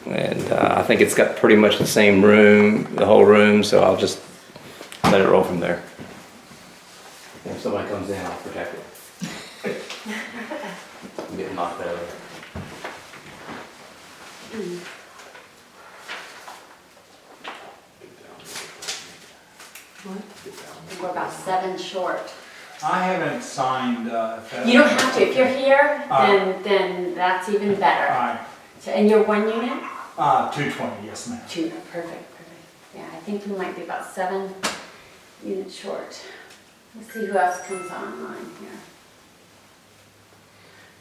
And I think it's got pretty much the same room, the whole room, so I'll just let it roll from there. If somebody comes in, I'll protect it. I'm getting knocked over. We're about 7 short. I haven't signed, You don't have to. If you're here, then that's even better. Alright, So, and you're 1 unit? 220, yes ma'am. 2. Perfect. Yeah, I think we might be about 7 units short. Let's see who else comes online here.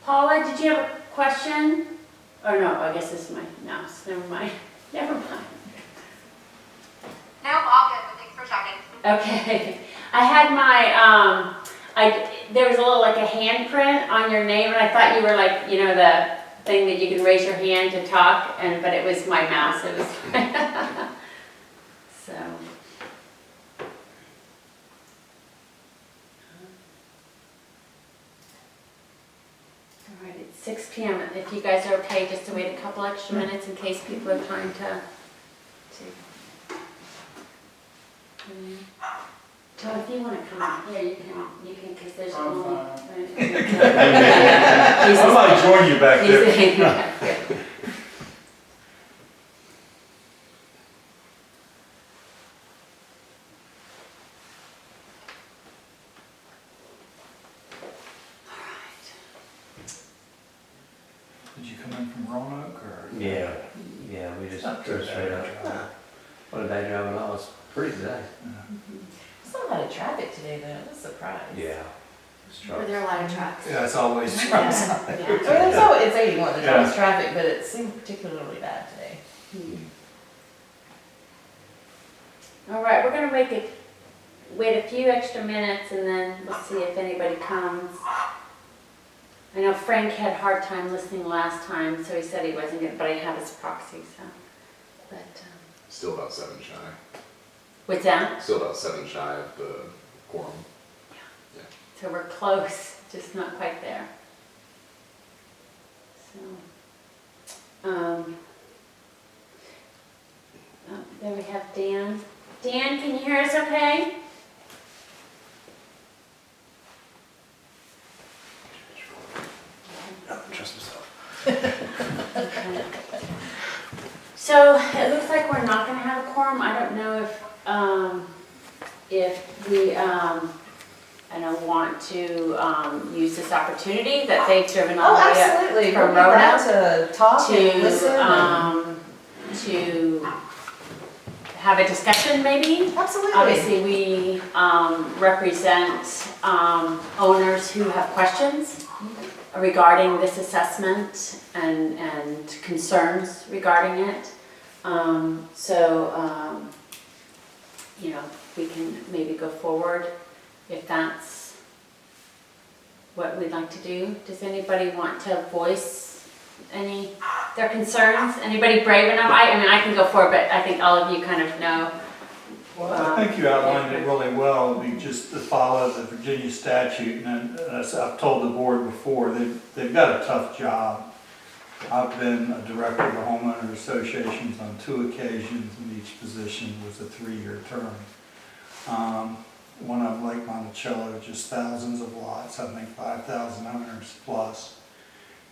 Paula, did you have a question? Or no, I guess this is my mouse. Never mind. Never mind. No, all good, but thanks for checking. Okay. I had my, there was a little like a handprint on your name, and I thought you were like, you know, the thing that you can raise your hand to talk, but it was my mouse. It was so. All right, it's 6 p.m. If you guys are okay, just to wait a couple extra minutes in case people are trying to. So if you want to come out here, you can, because there's only. I might join you back there. Did you come in from Roanoke or? Yeah, we just drove straight up. What a day driving all. It's pretty today. There's not a lot of traffic today though, I'm surprised. Yeah. Were there a lot of trucks? Yeah, it's always trucks. Yeah. I mean, there's always, it's 81, there's always traffic, but it seemed particularly bad today. All right, we're gonna wait a few extra minutes and then we'll see if anybody comes. I know Frank had a hard time listening last time, so he said he wasn't gonna, but I have his proxy, so. But, Still about 7 shy. what's that? Still about 7 shy of the quorum. So we're close, just not quite there. So, there we have Dan. Dan, can you hear us okay? Trust himself. Okay. So it looks like we're not going to have a quorum. I don't know if we want to use this opportunity that they've driven all the way up Absolutely, from we'll be glad Roanoke to talk and listen. to have a discussion maybe. Absolutely. Obviously, we represent owners who have questions regarding this assessment and concerns regarding it. You know, we can maybe go forward if that's what we'd like to do. Does anybody want to voice their concerns? Anybody brave enough? I mean, I can go forward, but I think all of you kind of know. Well, I think you outlined it really well. We just to follow the Virginia statute, and as I've told the board before, they've got a tough job. I've been a director of the homeowner associations on 2 occasions, and each position was a 3-year term. One of Lake Monticello, just thousands of lots, I think 5,000 owners plus,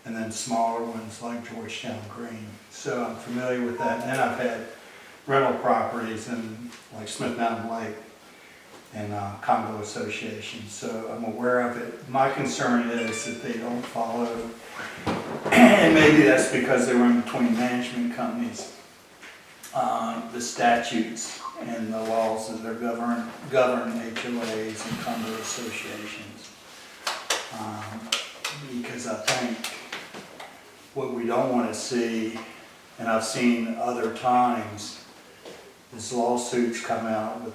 and then smaller ones like Georgetown Green. So I'm familiar with that. And then I've had rental properties in like Smith Mountain Lake and condo associations, so I'm aware of it. My concern is that they don't follow, and maybe that's because they run between management companies, the statutes and the laws that are govern HOAs and condo associations. Because I think what we don't want to see, and I've seen other times, is lawsuits come out with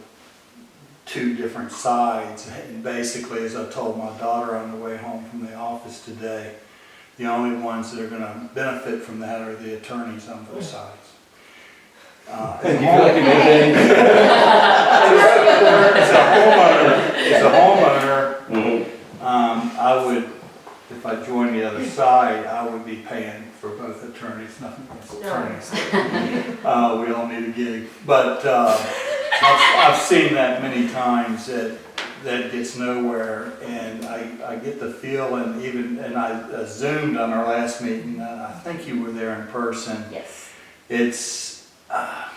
2 different sides. And basically, as I told my daughter on the way home from the office today, the only ones that are going to benefit from that are the attorneys on both sides. As a homeowner, I would, if I joined the other side, I would be paying for both attorneys, nothing against No. attorneys. We all need a gig. But I've seen that many times that gets nowhere, and I get the feel, and I zoomed on our last meeting, and I think you were there in person. Yes. It's, I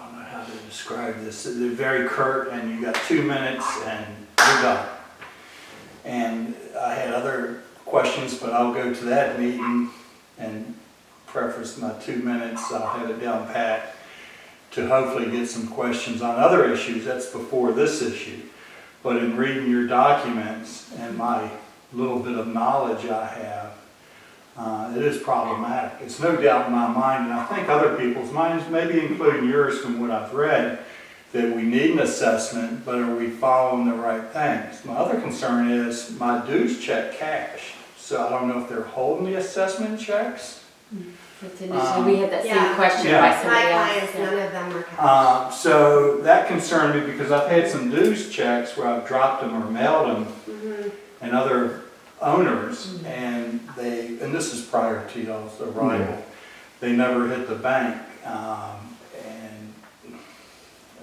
don't know how to describe this. They're very curt, and you got 2 minutes and you're done. And I had other questions, but I'll go to that meeting and preface my 2 minutes. I'll have it down pat to hopefully get some questions on other issues. That's before this issue. But in reading your documents and my little bit of knowledge I have, it is problematic. It's no doubt in my mind, and I think other people's minds, maybe including yours from what I've read, that we need an assessment, but are we following the right things? My other concern is my dues check cash. So I don't know if they're holding the assessment checks. That's initially, we had that same Yeah. question Yeah. by My somebody clients, else. none of them were cash. So that concerned me because I've had some dues checks where I've dropped them or mailed them Mhm. and other owners, and and this is prior to y'all's arrival, they never hit the bank, and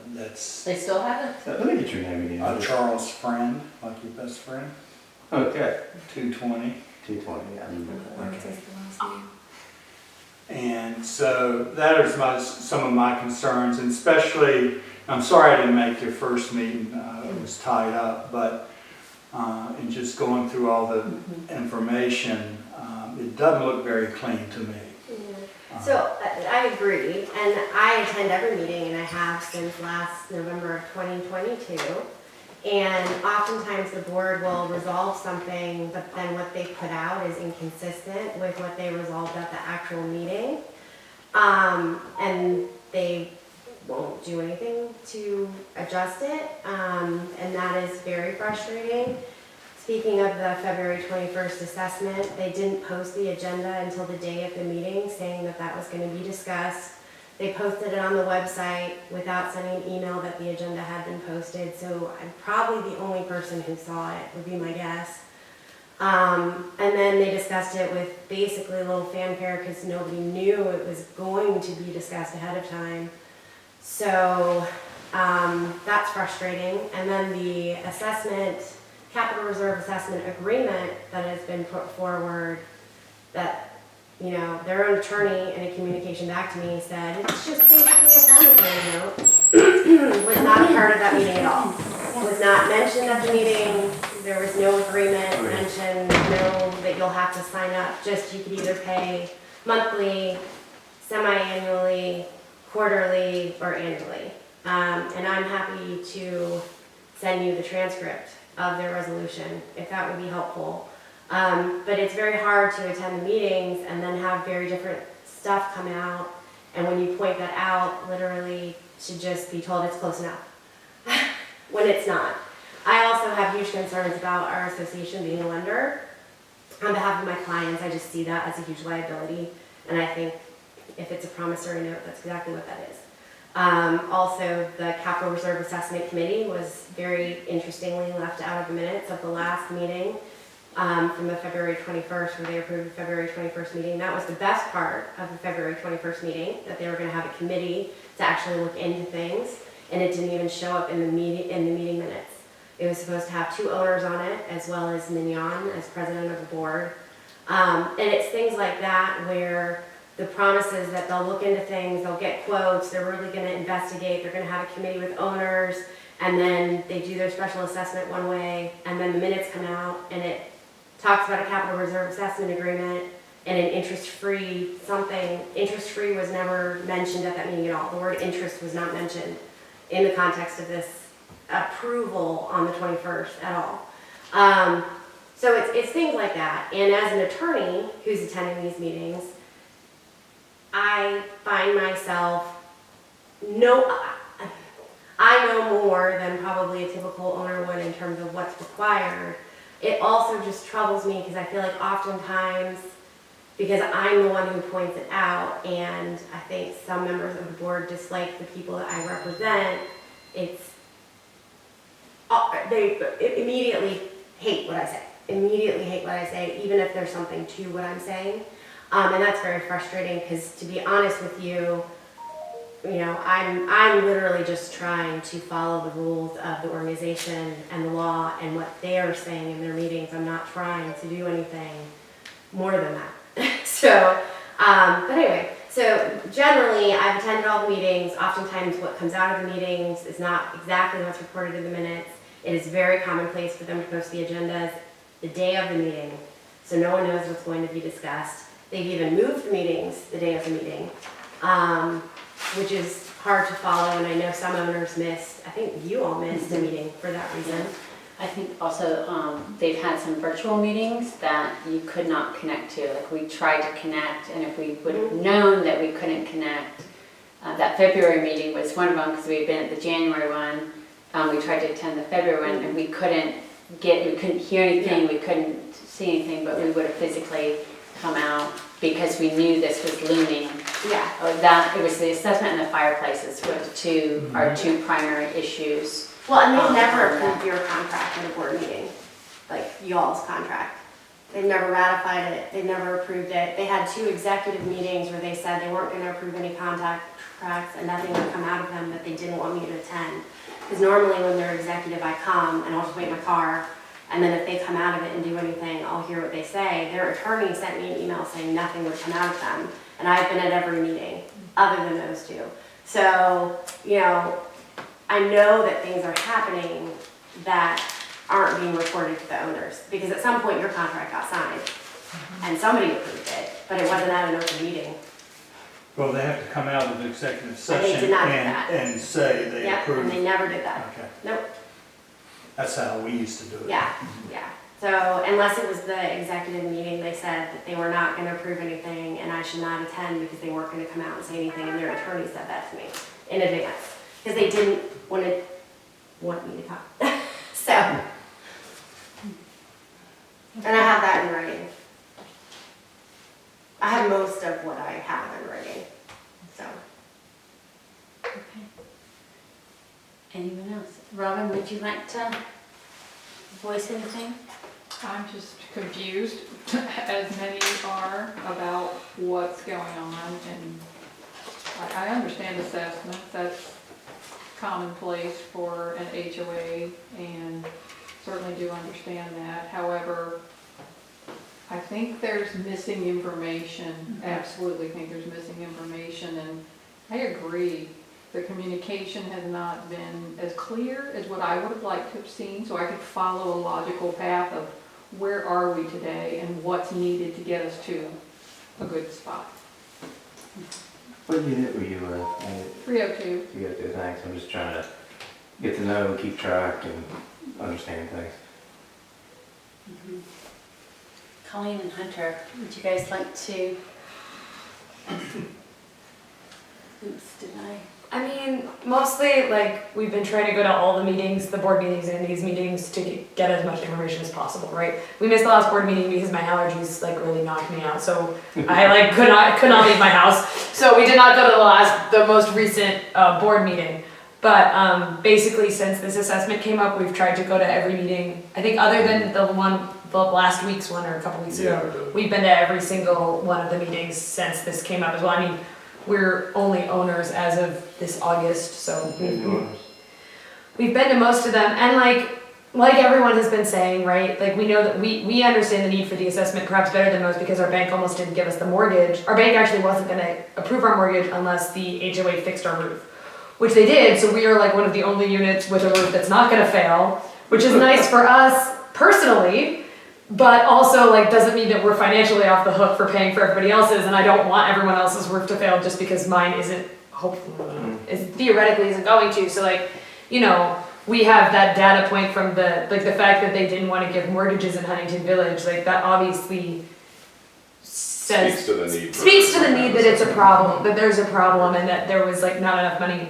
that's They still haven't? Let me get your name again. Charles Friend, like your best friend, Okay. 220. 220, yeah. And so that is some of my concerns, and especially, I'm sorry I didn't make your first meeting, it was tied up, but in just going through all the information, it doesn't look very clean to me. Yeah. So I agree, and I attend every meeting, and I have since last November of 2022. And oftentimes the board will resolve something, but then what they put out is inconsistent with what they resolved at the actual meeting. And they won't do anything to adjust it, and that is very frustrating. Speaking of the February 21st assessment, they didn't post the agenda until the day of the meeting, saying that that was going to be discussed. They posted it on the website without sending an email that the agenda had been posted, so I'm probably the only person who saw it, would be my guess. And then they discussed it with basically a little fanfare because nobody knew it was going to be discussed ahead of time. So that's frustrating. And then the assessment, capital reserve assessment agreement that has been put forward, that, you know, their own attorney in a communication back to me said, it's just basically a promissory note, was not a part of that meeting at all. Was not mentioned at the meeting, there was no agreement mentioned, no that you'll have to sign up, just you could either pay monthly, semi-annually, quarterly, or annually. And I'm happy to send you the transcript of their resolution, if that would be helpful. But it's very hard to attend the meetings and then have very different stuff come out. And when you point that out, literally to just be told it's close enough, when it's not. I also have huge concerns about our association being a lender. On behalf of my clients, I just see that as a huge liability. And I think if it's a promissory note, that's exactly what that is. Also, the Capital Reserve Assessment Committee was very interestingly left out of the minutes of the last meeting from the February 21st, where they approved the February 21st meeting. That was the best part of the February 21st meeting, that they were going to have a committee to actually look into things, and it didn't even show up in the meeting minutes. It was supposed to have 2 owners on it, as well as Mignon as president of the board. And it's things like that where the promises that they'll look into things, they'll get quotes, they're really going to investigate, they're going to have a committee with owners, and then they do their special assessment one way, and then the minutes come out, and it talks about a capital reserve assessment agreement and an interest-free something. Interest-free was never mentioned at that meeting at all. The word interest was not mentioned in the context of this approval on the 21st at all. So it's things like that. And as an attorney who's attending these meetings, I find myself, I know more than probably a typical owner would in terms of what's required. It also just troubles me because I feel like oftentimes, because I'm the one who points it out, and I think some members of the board dislike the people that I represent, they immediately hate what I say. Even if there's something to what I'm saying. And that's very frustrating because, to be honest with you, I'm literally just trying to follow the rules of the organization and the law and what they are saying in their meetings. I'm not trying to do anything more than that. So, but anyway, so generally I've attended all the meetings. Oftentimes what comes out of the meetings is not exactly what's reported in the minutes. It is very commonplace for them to post the agendas the day of the meeting, so no one knows what's going to be discussed. They've even moved the meetings the day of the meeting, which is hard to follow, and I know some owners missed, I think you all missed a meeting for that reason. I think also they've had some virtual meetings that you could not connect to. Like we tried to connect, and if we would have known that we couldn't connect, that February meeting was one of them because we had been at the January one. We tried to attend the February one, and we couldn't hear anything, we couldn't see anything, but we would have physically come out because we knew this was looming. Yeah. It was the assessment and the fireplaces were our two primary issues. Well, and they've never approved your contract in a board meeting, like y'all's contract. They've never ratified it, they've never approved it. They had 2 executive meetings where they said they weren't gonna approve any contracts and nothing would come out of them, but they didn't want me to attend. Because normally when they're executive, I come and I'll just wait in my car, and then if they come out of it and do anything, I'll hear what they say. Their attorney sent me an email saying nothing would come out of them, and I've been at every meeting other than those 2. So, I know that things are happening that aren't being reported to the owners, because at some point your contract got signed, and somebody approved it, but it wasn't at an open meeting. Well, they have to come out of the executive And they session did not do that. and say they Yep, approve. and they never did that. Okay, Nope. that's how we used to do it. Yeah, yeah. So unless it was the executive meeting, they said that they were not gonna approve anything and I should not attend because they weren't gonna come out and say anything, and their attorney said that to me in advance. Because they didn't want me to come. So. And I have that in writing. I have most of what I have in writing, so. Okay. Anyone else? Robin, would you like to voice anything? I'm just confused, as many are, about what's going on, and I understand assessments, that's commonplace for an HOA, and certainly do understand that. However, I think there's missing information, absolutely think there's missing information, and I agree. The communication has not been as clear as what I would have liked to have seen, so I could follow a logical path of where are we today and what's needed to get us to a good spot. What unit were you in? 302. You got to do things. I'm just trying to get to know and keep track and understand things. Colleen and Hunter, would you guys like to? Oops, did I? I mean, mostly, like, we've been trying to go to all the meetings, the board meetings and these meetings to get as much information as possible, right? We missed the last board meeting because my allergies, like, really knocked me out, so I, like, could not leave my house. So we did not go to the most recent board meeting. But basically, since this assessment came up, we've tried to go to every meeting. I think other than the last week's one or a couple weeks ago, we've been to every single one of the meetings since this came up as well. I mean, we're only owners as of this August, so we've been to most of them. And like everyone has been saying, right? Like, we know that we understand the need for the assessment perhaps better than most because our bank almost didn't give us the mortgage. Our bank actually wasn't going to approve our mortgage unless the HOA fixed our roof, which they did. So we are like one of the only units with a roof that's not going to fail, which is nice for us personally. But also, like, doesn't mean that we're financially off the hook for paying for everybody else's, and I don't want everyone else's roof to fail just because mine isn't, hopefully, theoretically isn't going to. So, like, you know, we have that data point from the fact that they didn't want to give mortgages in Huntington Village, like, that obviously says, speaks to the need that it's a problem, that there's a problem, and that there was, like, not enough money.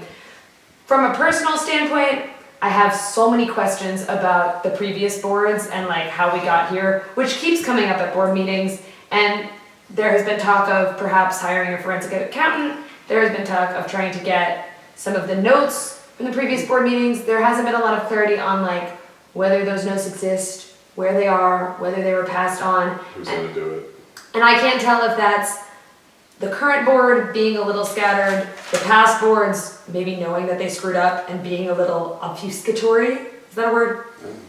From a personal standpoint, I have so many questions about the previous boards and like how we got here, which keeps coming up at board meetings. And there has been talk of perhaps hiring a forensic accountant. There has been talk of trying to get some of the notes from the previous board meetings. There hasn't been a lot of clarity on like whether those notes exist, where they are, whether they were passed on. Who's going to do it? And I can't tell if that's the current board being a little scattered, the past boards maybe knowing that they screwed up and being a little obfuscatory. Is that a word?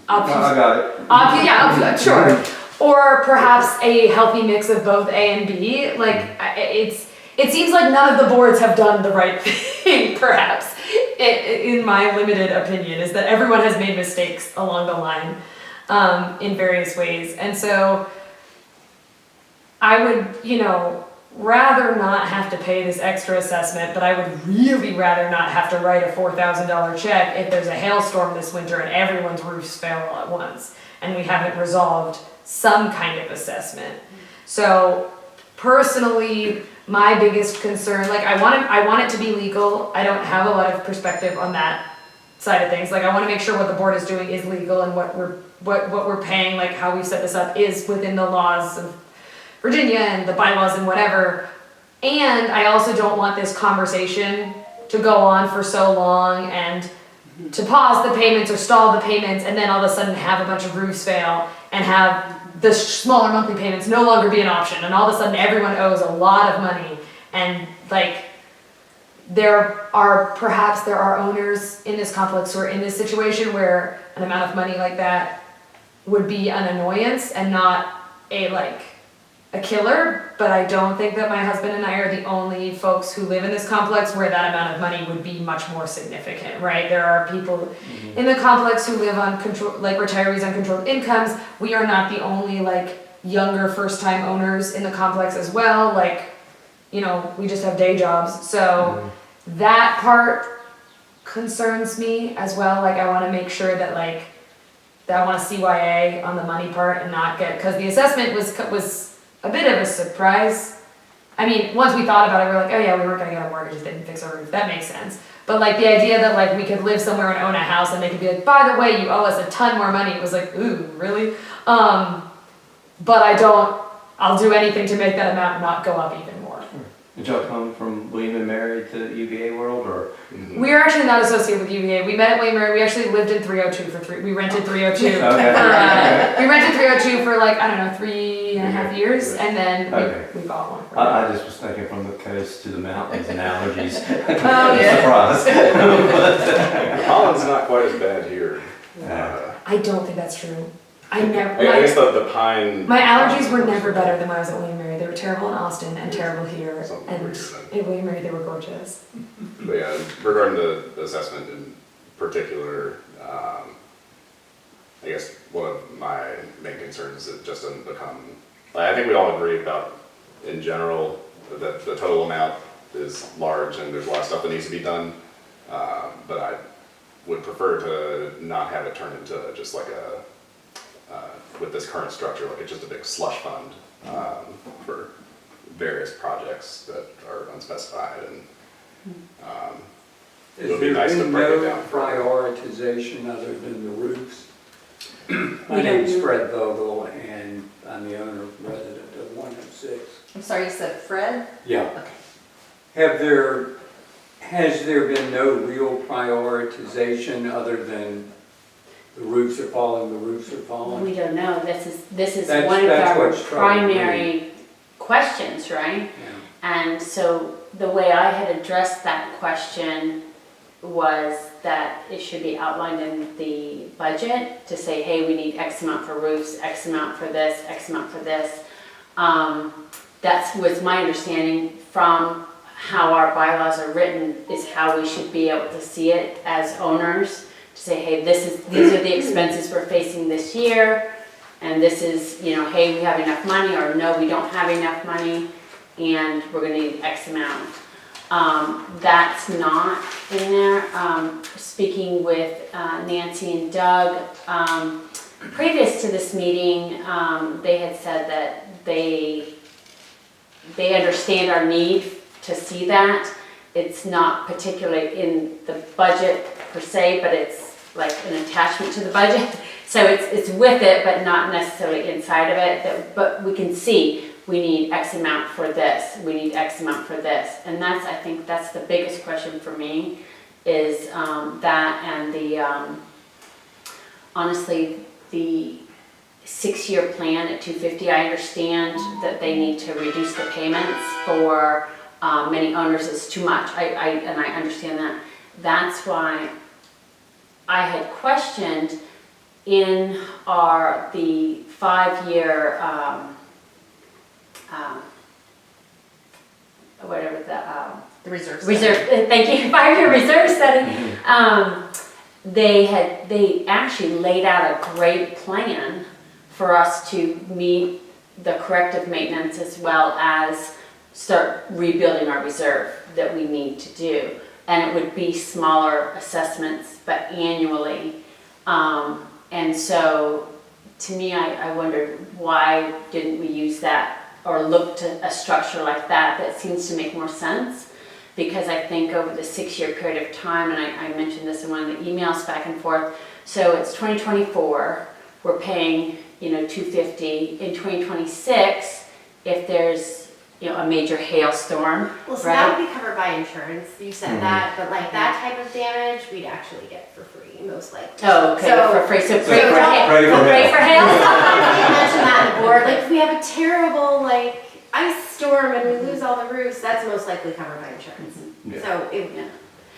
I got it. Sure. Or perhaps a healthy mix of both A and B. Like, it seems like none of the boards have done the right thing, perhaps, in my limited opinion, is that everyone has made mistakes along the line in various ways. And so I would, rather not have to pay this extra assessment, but I would really rather not have to write a $4,000 check if there's a hailstorm this winter and everyone's roofs fail all at once and we haven't resolved some kind of assessment. So personally, my biggest concern, like I want it to be legal. I don't have a lot of perspective on that side of things. Like I want to make sure what the board is doing is legal and what we're paying, like how we set this up is within the laws of Virginia and the bylaws and whatever. And I also don't want this conversation to go on for so long and to pause the payments or stall the payments and then all of a sudden have a bunch of roofs fail and have the smaller monthly payments no longer be an option and all of a sudden everyone owes a lot of money. And like there are owners in this complex who are in this situation where an amount of money like that would be an annoyance and not a killer, but I don't think that my husband and I are the only folks who live in this complex where that amount of money would be much more significant, right? There are people in the complex who live on retirees on controlled incomes. We are not the only younger first-time owners in the complex as well. We just have day jobs. So that part concerns me as well. I want to make sure that that I want a CYA on the money part and not get, because the assessment was a bit of a surprise. I mean, once we thought about it, we were like, oh yeah, we weren't gonna get a mortgage, didn't fix our roof. That makes sense. But the idea that we could live somewhere and own a house and they could be like, by the way, you owe us a ton more money. It was like, ooh, really? But I'll do anything to make that amount not go up even more. Did y'all come from William and Mary to UVA World, or? We are actually not associated with UVA. We met at William and Mary. We actually lived in 302 we rented 302 Okay. we rented 302 for 3.5 years, and then we bought one. I just was thinking from the coast to the mountains and allergies. Oh yeah. Surprise. Holland's not quite as bad here. I don't think that's true. I I guess the pine. My allergies were never better than when I was at William and Mary. They were terrible in Austin and terrible here. Something And weird then. in William and Mary, they were gorgeous. But yeah, regarding the assessment in particular, I guess one of my main concerns is it just doesn't become, I think we all agree about, in general, that the total amount is large and there's a lot of stuff that needs to be done. But I would prefer to not have it turn into just with this current structure, it's just a big slush fund for various projects that are unspecified, and it would be nice to break it down. Has there been no prioritization other than the roofs? My name's Fred Vogel, and I'm the owner resident of 106. I'm sorry, you said Fred? Yeah. Okay. Has there been no real prioritization other than the roofs are falling, the roofs are falling? We don't know. This is That's- one of that's our what's troubling me. primary questions, right? Yeah. And so the way I had addressed that question was that it should be outlined in the budget to say, hey, we need X amount for roofs, X amount for this, X amount for this. That was my understanding from how our bylaws are written, is how we should be able to see it as owners. To say, hey, these are the expenses we're facing this year, and this is, hey, we have enough money, or no, we don't have enough money, and we're gonna need X amount. That's not in there. Speaking with Nancy and Doug, previous to this meeting, they had said that they understand our need to see that. It's not particularly in the budget per se, but it's like an attachment to the budget. So it's with it, but not necessarily inside of it. But we can see we need X amount for this, we need X amount for this. And I think that's the biggest question for me, is that, and honestly, the 6-year plan at $250. I understand that they need to reduce the payments for many owners. It's too much. I understand that. That's why I had questioned in the 5-year, whatever The reserve. reserve, thank you, 5-year reserve setting. They actually laid out a great plan for us to meet the corrective maintenance as well as start rebuilding our reserve that we need to do. And it would be smaller assessments, but annually. And so, to me, I wondered why didn't we use that or look to a structure like that? That seems to make more sense, because I think over the 6-year period of time, and I mentioned this in one of the emails back and forth, so it's 2024, we're paying, $250. In 2026, if there's, a major hailstorm, Well, so right? that would be covered by insurance, you said that, but like that type of damage, we'd actually get for free, most likely. Oh, okay, So- for free, so So pray for hail. pray for Pray hail. for hail. Sometimes we mention that on the board, like if we have a terrible ice storm and we lose all the roofs, that's most likely covered by insurance. Yeah. So it, Yeah.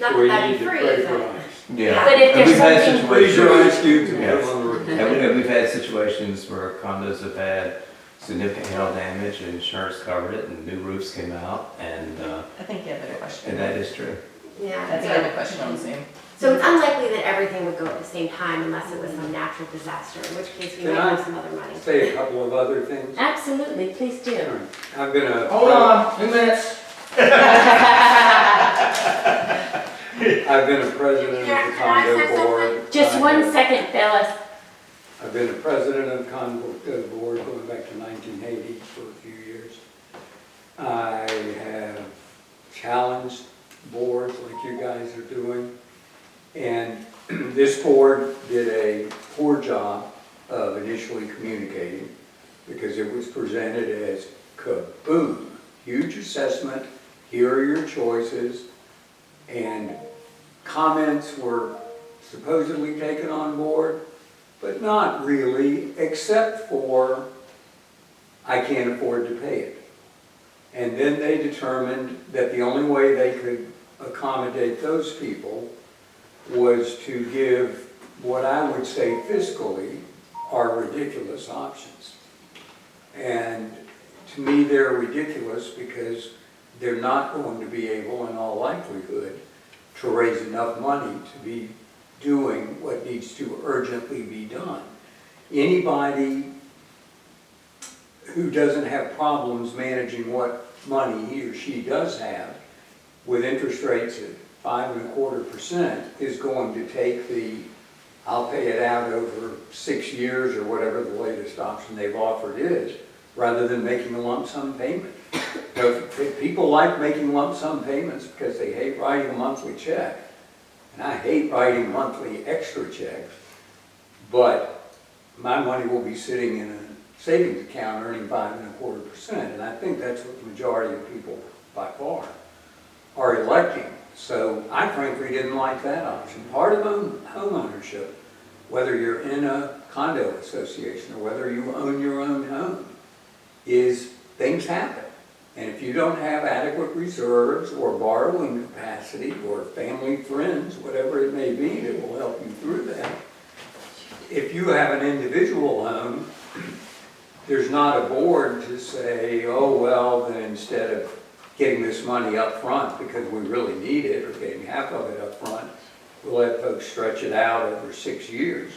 not We that need that'd be to free, pray for but. us. Yeah. But if And we've had there's something- Freeze your situations- ice cubes and Yes. put them on the roof. And we've had situations where condos have had significant hail damage, and insurance covered it, and new roofs came out, and I think you have a question. that is true. Yeah. I think I have a question on Zoom. So it's unlikely that everything would go at the same time unless it was some natural disaster, in which case we Can might I have some other money. Say a couple of other things. Absolutely, please do. I've been a. Hold on, 2 minutes. I've been a president of the Can I say condo board. Just I 1 have- second, Phyllis. I've been a president of the condo board going back to 1980 for a few years. I have challenged boards like you guys are doing. And this board did a poor job of initially communicating, because it was presented as kaboom, huge assessment, here are your choices, and comments were supposedly taken on board, but not really, except for, I can't afford to pay it. And then they determined that the only way they could accommodate those people was to give what I would say fiscally are ridiculous options. And to me, they're ridiculous because they're not going to be able, in all likelihood, to raise enough money to be doing what needs to urgently be done. Anybody who doesn't have problems managing what money he or she does have with interest rates at 5.25% is going to take I'll pay it out over 6 years or whatever the latest option they've offered is, rather than making a lump sum payment. If people like making lump sum payments because they hate writing a monthly check, and I hate writing monthly extra checks, but my money will be sitting in a savings account earning 5.25%, and I think that's what the majority of people by far are electing. So I frankly didn't like that option. Part of home ownership, whether you're in a condo association or whether you own your own home, is things happen. And if you don't have adequate reserves or borrowing capacity or family, friends, whatever it may be that will help you through that, if you have an individual home, there's not a board to say, oh, well, then instead of getting this money up front because we really need it, or getting half of it up front, we'll let folks stretch it out over 6 years,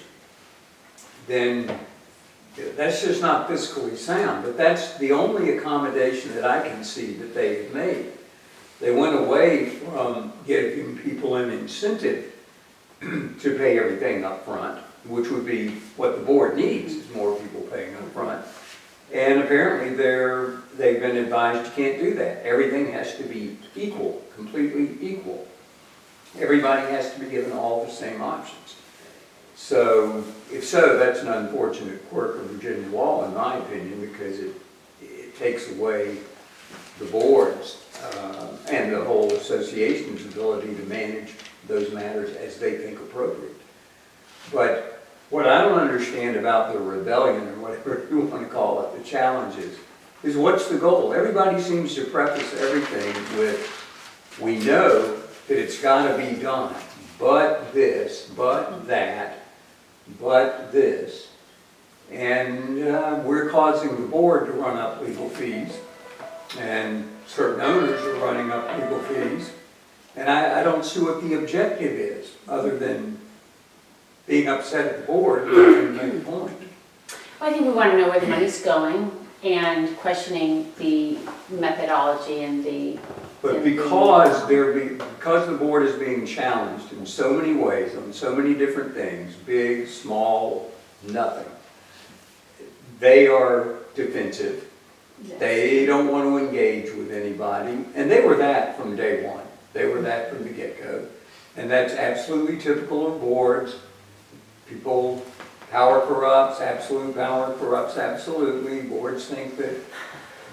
then that's just not fiscally sound. But that's the only accommodation that I can see that they have made. They went away from giving people an incentive to pay everything up front, which would be what the board needs, is more people paying up front. And apparently they've been advised you can't do that. Everything has to be equal, completely equal. Everybody has to be given all the same options. So, if so, that's an unfortunate quirk of Virginia law, in my opinion, because it takes away the board's and the whole association's ability to manage those matters as they think appropriate. But What I don't understand about the rebellion, or whatever you want to call it, the challenges, is what's the goal? Everybody seems to preface everything with, we know that it's got to be done, but this, but that, but this. And we're causing the board to run up legal fees, and certain owners are running up legal fees. And I don't see what the objective is, other than being upset at the board and make a point. Well, I think we want to know where the money's going and questioning the methodology and the. But because the board is being challenged in so many ways, on so many different things, big, small, nothing, they are defensive. Yes. They don't want to engage with anybody, and they were that from day one. They were that from the get-go. And that's absolutely typical of boards. People, power corrupts, absolute power corrupts absolutely. Boards think that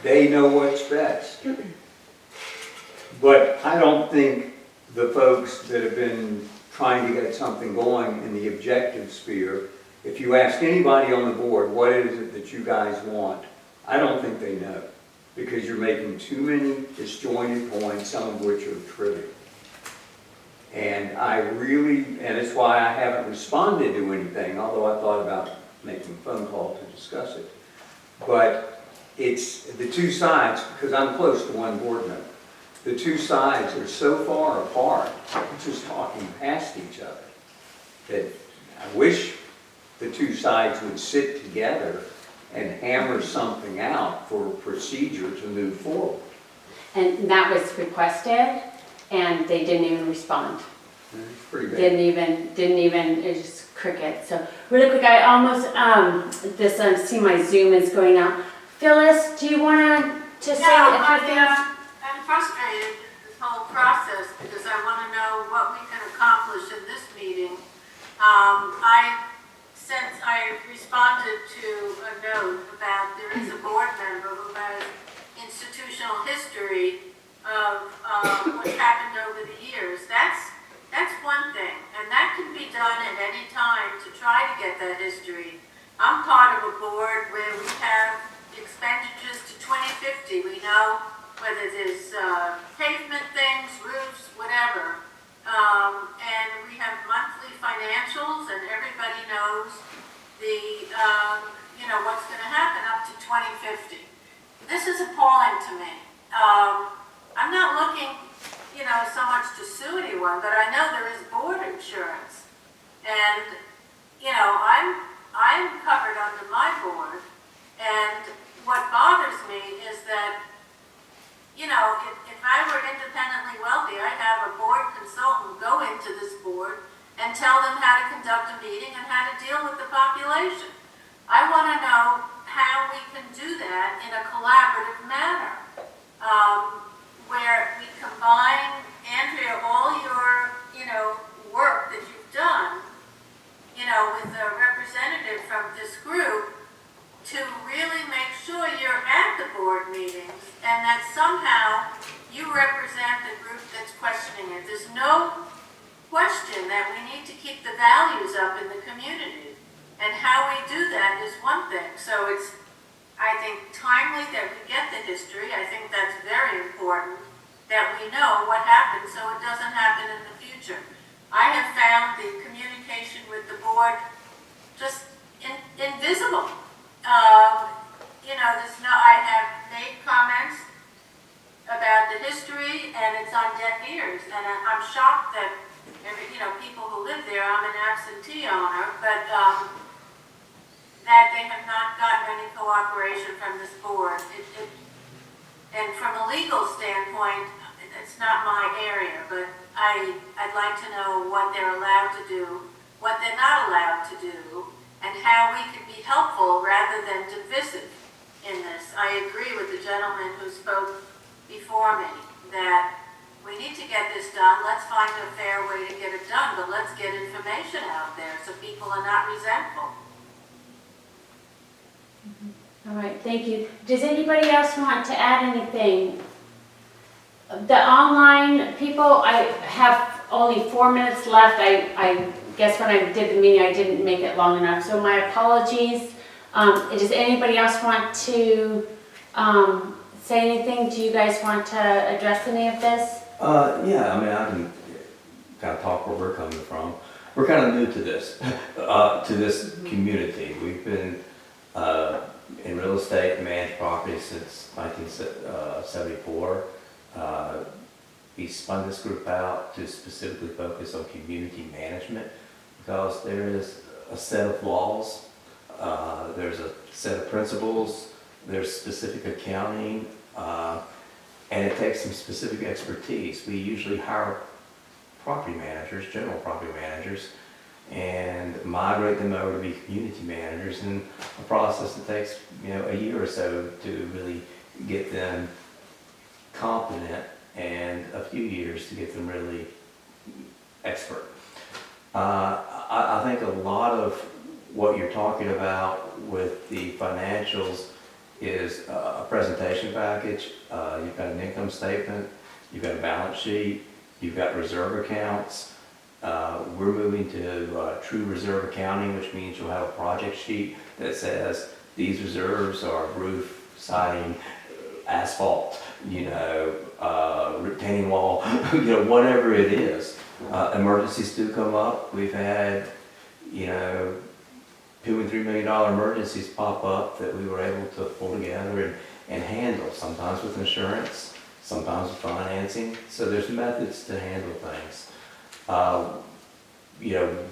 they know what's best. But I don't think the folks that have been trying to get something going in the objective sphere, if you ask anybody on the board, what is it that you guys want? I don't think they know, because you're making too many disjointed points, some of which are trivial. And and it's why I haven't responded to anything, although I thought about making a phone call to discuss it. But it's the two sides, because I'm close to one board member, the two sides are so far apart, just talking past each other, that I wish the two sides would sit together and hammer something out for procedure to move forward. And that was requested, and they didn't even respond. It's pretty bad. Didn't even, it's just cricket. So really quick, I almost, see my Zoom is going out. Phyllis, do you want to say a few things? I'm frustrated with this whole process because I want to know what we can accomplish in this meeting. Since I responded to a note about there is a board member who has institutional history of what's happened over the years, that's one thing, and that can be done at any time to try to get that history. I'm part of a board where we have expenditures to 2050. We know whether there's pavement things, roofs, whatever. And we have monthly financials, and everybody knows what's going to happen up to 2050. This is appalling to me. I'm not looking, so much to sue anyone, but I know there is board insurance, and I'm covered under my board. And what bothers me is that, if I were independently wealthy, I'd have a board consultant go into this board and tell them how to conduct a meeting and how to deal with the population. I want to know how we can do that in a collaborative manner, where we combine, Andrea, all your, work that you've done, with a representative from this group, to really make sure you're at the board meetings and that somehow you represent the group that's questioning it. There's no question that we need to keep the values up in the community, and how we do that is one thing. So it's, I think, timely that we get the history. I think that's very important, that we know what happened so it doesn't happen in the future. I have found the communication with the board just invisible. I have made comments about the history, and it's on deaf ears. And I'm shocked that people who live there, I'm an absentee owner, but that they have not gotten any cooperation from this board. And from a legal standpoint, it's not my area, but I'd like to know what they're allowed to do, what they're not allowed to do, and how we can be helpful rather than divisive in this. I agree with the gentleman who spoke before me that we need to get this done. Let's find a fair way to get it done, but let's get information out there so people are not resentful. All right, thank you. Does anybody else want to add anything? The online people, I have only 4 minutes left. I guess when I did the meeting, I didn't make it long enough, so my apologies. Does anybody else want to say anything? Do you guys want to address any of this? Yeah, I mean, I can kind of talk where we're coming from. We're kind of new to this, community. We've been in real estate and managed property since 1974. We spun this group out to specifically focus on community management because there is a set of laws, there's a set of principles, there's specific accounting, and it takes some specific expertise. We usually hire property managers, general property managers, and migrate them over to be community managers in a process that takes, a year or so to really get them competent and a few years to get them really expert. I think a lot of what you're talking about with the financials is a presentation package. You've got an income statement, you've got a balance sheet, you've got reserve accounts. We're moving to true reserve accounting, which means you'll have a project sheet that says these reserves are roof, siding, asphalt, retaining wall, whatever it is. Emergencies do come up. We've had, $2 and $3 million emergencies pop up that we were able to pull together and handle, sometimes with insurance, sometimes with financing. So there's methods to handle things.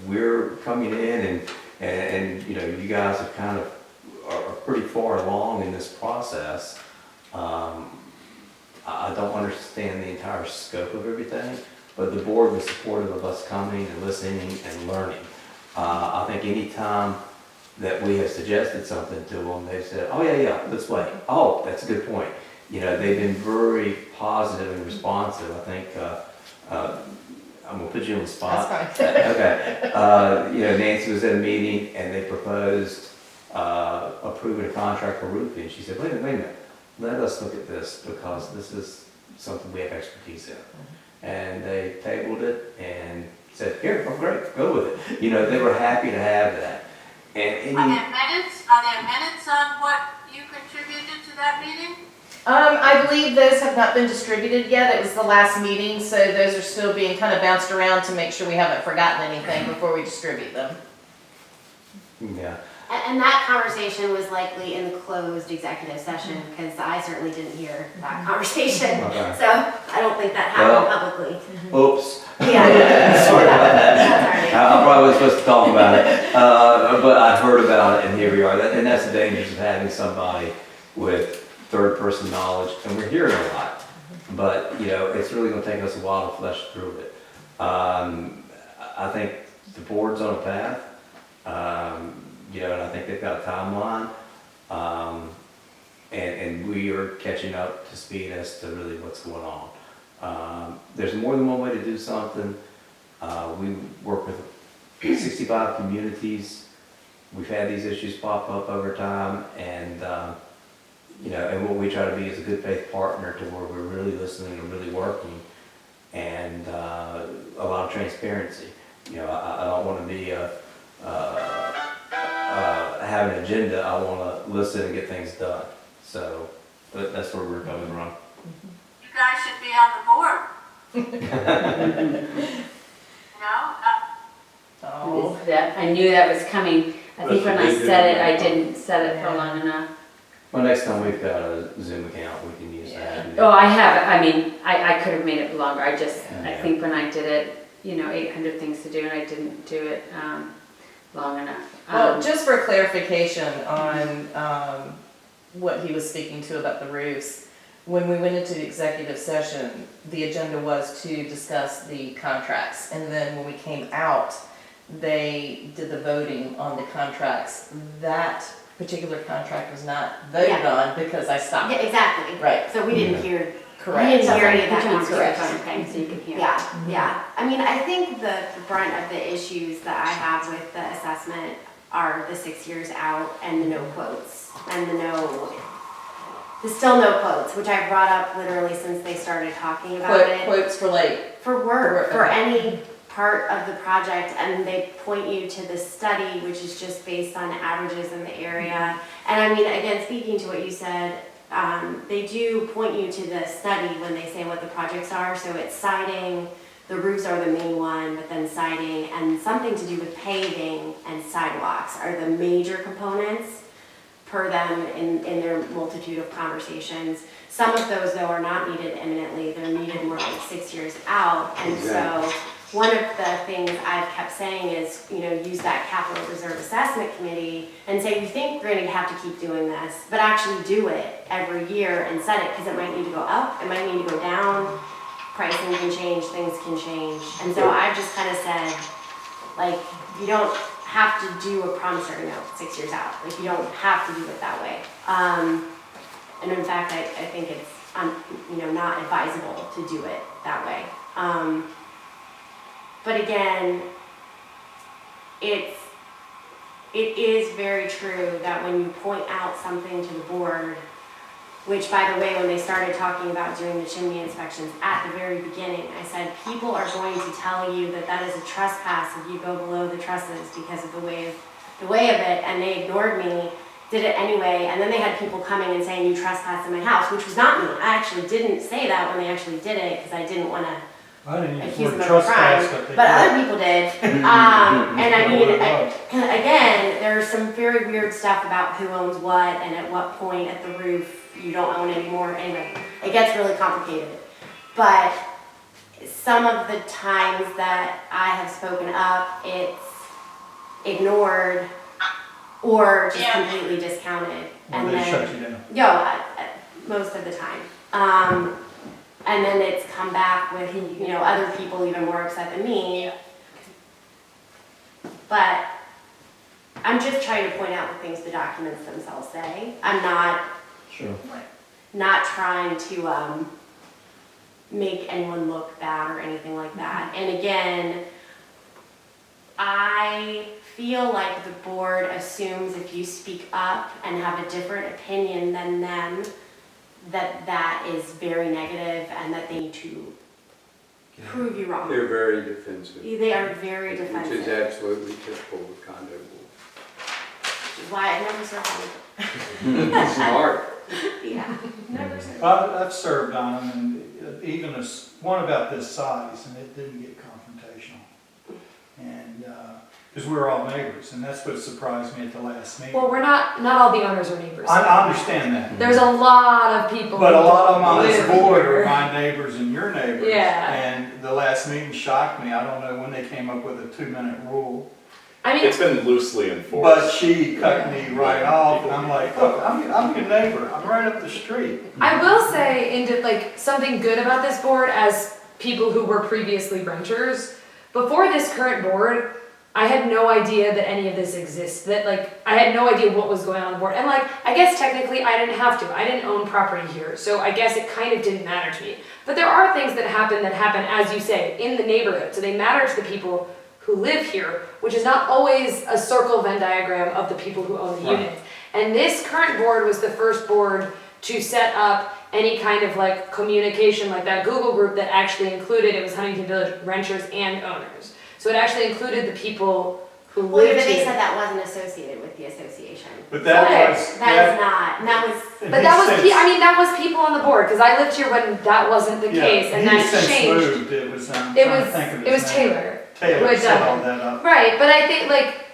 We're coming in and you guys have kind of are pretty far along in this process. I don't understand the entire scope of everything, but the board was supportive of us coming and listening and learning. I think any time that we have suggested something to them, they've said, oh yeah, let's wait. Oh, that's a good point. They've been very positive and responsive. I think, I'm gonna put you on the spot. That's fine. Okay. Nancy was at a meeting and they proposed approving a contract for roofing. She said, wait a minute, let us look at this because this is something we have expertise in. And they tabled it and said, here, oh great, go with it. They were happy to have that. And Are there minutes on what you contributed to that meeting? I believe those have not been distributed yet. It was the last meeting, so those are still being kind of bounced around to make sure we haven't forgotten anything before we distribute them. yeah. And that conversation was likely in the closed executive session, because I certainly didn't hear that conversation. Okay. So I don't think that happened publicly. Oops. Yeah. Sorry about that. That's all right. I probably wasn't supposed to talk about it, but I've heard about it and here we are. And that's the dangers of having somebody with third-person knowledge, and we're hearing a lot, but it's really going to take us a while to flesh through it. I think the board's on a path, and I think they've got a timeline, and we are catching up to speed as to really what's going on. There's more than one way to do something. We work with 65 communities. We've had these issues pop up over time, and and what we try to be is a good faith partner to where we're really listening and really working, and a lot of transparency. I don't want to be have an agenda. I want to listen and get things done. So that's where we're coming from. You guys should be on the board. Oh. I knew that was coming. I think when I said it, I didn't set it for long enough. Well, next time we've got a Zoom account, we can use that. Oh, I have, I could have made it longer. I Yeah. think when I did it, 800 things to do, and I didn't do it long enough. Well, just for clarification on what he was speaking to about the roofs, when we went into the executive session, the agenda was to discuss the contracts, and then when we came out, they did the voting on the contracts. That particular contract was not voted on because I stopped. Yeah, exactly. Right. So we didn't hear. Correct. We didn't hear any of Put that you on conversation. speakerphone, okay, so you can hear. Yeah. I think the brunt of the issues that I have with the assessment are the 6 years out and the no quotes and the still no quotes, which I brought up literally since they started talking about it. Quotes for For work, for okay. any part of the project, and they point you to the study, which is just based on averages in the area. And I mean, again, speaking to what you said, they do point you to the study when they say what the projects are. So it's siding, the roofs are the main one, but then siding and something to do with paving and sidewalks are the major components per them in their multitude of conversations. Some of those, though, are not needed imminently. They're needed more like 6 years out. And so one of the things I've kept saying is, you know, use that capital reserve assessment committee and say, you think we're going to have to keep doing this, but actually do it every year and set it, because it might need to go up, it might need to go down, pricing can change, things can change. And so I've just kind of said, like, you don't have to do a promissory note 6 years out. Like, you don't have to do it that way. And in fact, I think it's, you know, not advisable to do it that way. But again, it is very true that when you point out something to the board, which, by the way, when they started talking about doing the chimney inspections at the very beginning, I said, people are going to tell you that that is a trespass if you go below the trusses because of the way of it, and they ignored me, did it anyway, and then they had people coming and saying, you trespassed in my house, which was not me. I actually didn't say that when they actually did it, because I didn't want to I didn't use the accuse word them of a crime, trespass, but other people did. And I mean, What it was. again, there's some very weird stuff about who owns what and at what point at the roof you don't own anymore. Anyway, it gets really complicated. But some of the times that I have spoken up, it's ignored or just completely discounted. Or they shut you down. Yeah, most of the time. And then it's come back with, you know, other people even more upset than me. But I'm just trying to point out the things the documents themselves say. I'm not trying to make anyone look bad or anything like that. And again, I feel like the board assumes if you speak up and have a different opinion than them, that is very negative and that they need to prove you wrong. They're very defensive. They are very Which is defensive, absolutely typical of condo which is why I never served on rules. Smart. it. Yeah, never served. I've served on them, and even one about this size, and it didn't get confrontational. And, because we were all neighbors, and that's what surprised me at the last meeting. Well, we're not all the owners are neighbors. I understand that. There's a lot of people. But a who lot of them on this live board here. are my neighbors and your neighbors. Yeah. And the last meeting shocked me. I don't know when they came up with a 2-minute rule. I mean, It's been loosely But enforced. she cut me right off, and I'm like, look, I'm your neighbor. I'm right up the street. I will say, like something good about this board as people who were previously renters. Before this current board, I had no idea that any of this exists. That like I had no idea what was going on the board. And like I guess technically I didn't have to. I didn't own property here, so I guess it kind of didn't matter to me. But there are things that happen, as you say, in the neighborhood. So they matter to the people who live here, which is not always a circle Venn diagram of the people who own the units. And this current board was the first board to set up any kind of like communication, like that Google group that actually included, it was Huntington Village renters and owners. So it actually included the people who Well, lived but they here. said that wasn't associated with the association. But that Okay, was. That is not, and that was, But that was, I mean, that was people on the board, because I lived here when that wasn't the case, and He that since changed. moved. It was, I'm It trying to was, think of it was his name. Taylor. who Taylor had set done all it. that up. Right, but I think like,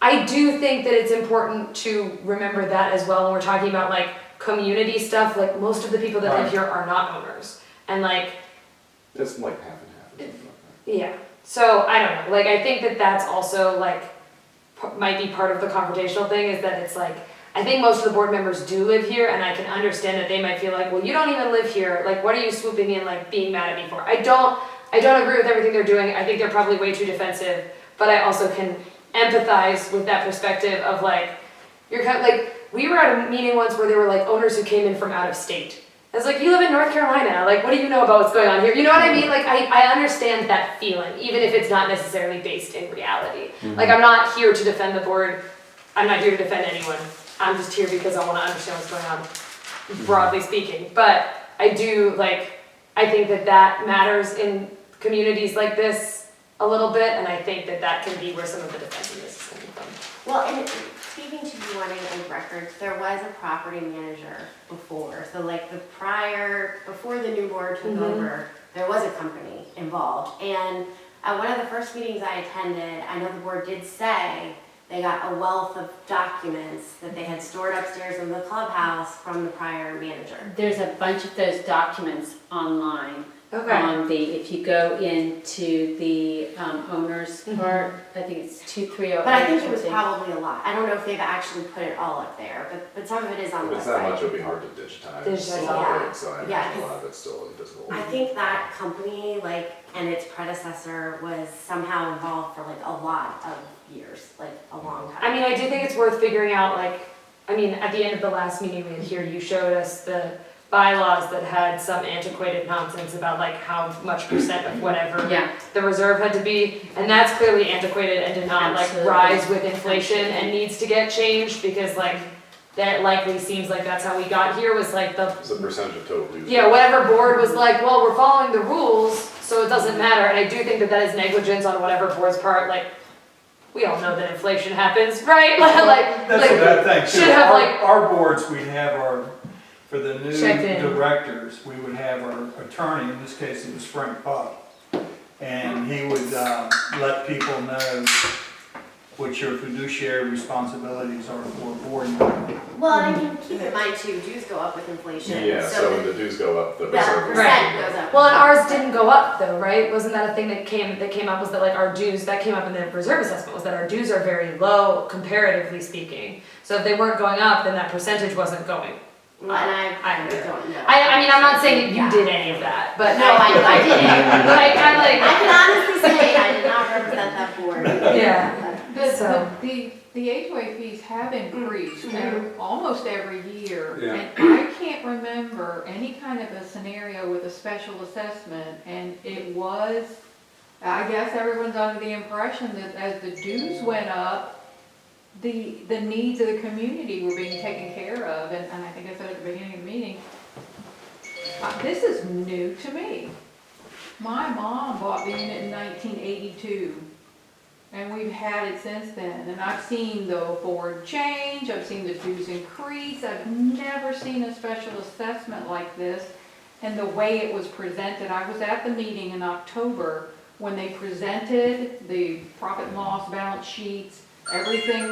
I do think that it's important to remember that as well when we're talking about like community stuff. Like most of the people that live Right. here are not owners, and like, It's like half and half. yeah. So I don't know. Like I think that that's also like might be part of the confrontational thing, is that it's like I think most of the board members do live here, and I can understand that they might feel like, well, you don't even live here. Like, what are you swooping in, like being mad at me for? I don't agree with everything they're doing. I think they're probably way too defensive, but I also can empathize with that perspective of like, you're kind of like, we were at a meeting once where there were like owners who came in from out of state. I was like, you live in North Carolina, like what do you know about what's going on here? You know what I mean? Like I understand that feeling, even if it's not necessarily based in reality. Like I'm not here to defend the board, I'm not here to defend anyone. I'm just here because I want to understand what's going on, broadly speaking. But I do like, I think that that matters in communities like this, a little bit, and I think that that can be where some of the defensiveness is coming from. Well, and speaking to you wanting old records, there was a property manager before. So like before the new board took over, there was a company involved. And at one of the first meetings I attended, I know the board did say they got a wealth of documents that they had stored upstairs in the clubhouse from the prior manager. There's a bunch of those documents online. Okay. On if you go into the owner's part, I think it's 2308. But I think it was something. probably a lot. I don't know if they've actually put it all up there, but some of it is on the If it's website. that much, it would be hard to digitize. Digitize, a lot of yeah. it, so I Yeah, imagine a lot of it's still invisible. I think that company, like, and its predecessor was somehow involved for like a lot of years, like a long time. I mean, I do think it's worth figuring out, like, I mean, at the end of the last meeting we had here, you showed us the bylaws that had some antiquated nonsense about like how much percent of whatever Yeah. the reserve had to be, and that's clearly antiquated and did not like Absolutely. rise with inflation and needs to get changed, because like, that likely seems like that's how we got here, was like the, It's a percentage of total dues. yeah, whatever board was like, well, we're following the rules, so it doesn't matter, and I do think that that is negligence on whatever board's part, like, we all know that inflation happens, right? like, That's what I think too. should have, Our- like- Our boards, we'd have for the new Checked in. directors, we would have our attorney, in this case it was Frank Buck. And he would let people know what your fiduciary responsibilities are for a board member. Well, I mean, keep in mind too, dues go up with inflation. Yeah, so when the dues go up, the the reserve. percent goes up. well, and ours didn't go up though, right? Wasn't that a thing that came up, was that like our dues, that came up in the reserve assessment, was that our dues are very low comparatively speaking. So if they weren't going up, then that percentage wasn't going. And I I- don't know. I mean, I'm not saying that you Yeah. did any of that, but No, I didn't. like, I'm like, I can honestly say I did not represent that board. yeah. So- The HOA fees have increased almost every year. Yeah. And I can't remember any kind of a scenario with a special assessment, and it was, I guess everyone's under the impression that as the dues went up, the needs of the community were being taken care of, and I think I said at the beginning of the meeting, this is new to me. My mom bought the unit in 1982. And we've had it since then, and I've seen the board change, I've seen the dues increase, I've never seen a special assessment like this. And the way it was presented, I was at the meeting in October when they presented the profit and loss balance sheets, everything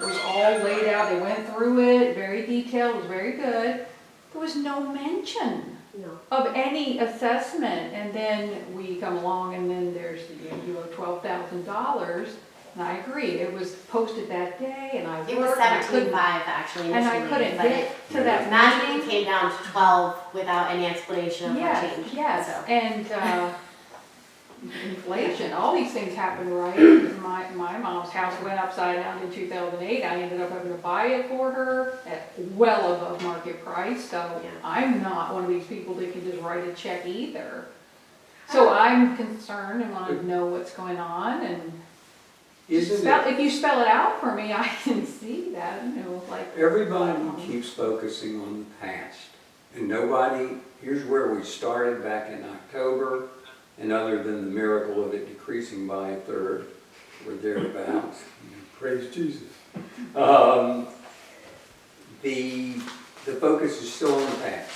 was all laid out, they went through it, very detailed, it was very good. There was no mention No. of any assessment, and then we come along and then there's, you owe $12,000, and I agree, it was posted that day, and I worked. It was and I 17.5 couldn't- actually And I initially, couldn't but get to that magically meeting. came down to 12 without any explanation of what Yes, changed. yes, So. and, inflation, all these things happen, right? My mom's house went upside down in 2008, I ended up having to buy it for her at well above market price, so Yeah. I'm not one of these people that can just write a check either. So I'm concerned and want to know what's going on, and Isn't it, if you spell it out for me, I can see that, like. everybody keeps focusing on the past, and nobody, here's where we started back in October, and other than the miracle of it decreasing by a third, or thereabouts, praise Jesus. The focus is still on the past.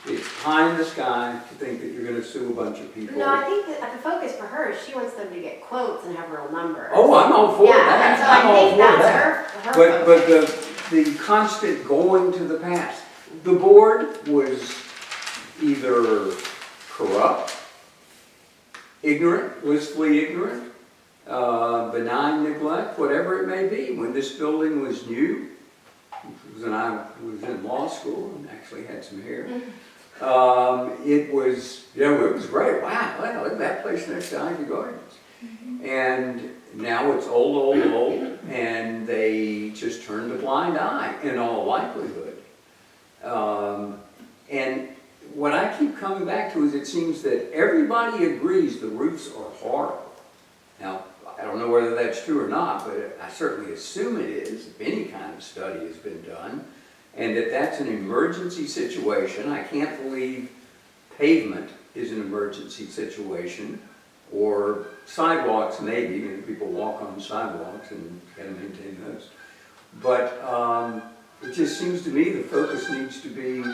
It's pie in the sky to think that you're gonna sue a bunch of people. No, I think that the focus for her is she wants them to get quotes and have real numbers. Oh, I'm all for Yeah, that, and so I'm I all think for that's that. her But focus. the constant going to the past, the board was either corrupt, ignorant, blissfully ignorant, benign neglect, whatever it may be. When this building was new, when I was in law school and actually had some hair, it was, it was great. Wow, look at that place next to Ivy Gardens. And now it's old, and they just turned a blind eye in all likelihood. And what I keep coming back to is it seems that everybody agrees the roofs are horrible. Now, I don't know whether that's true or not, but I certainly assume it is, if any kind of study has been done, and that that's an emergency situation. I can't believe pavement is an emergency situation. or sidewalks maybe, you know, people walk on sidewalks and gotta maintain those. But it just seems to me the focus needs to be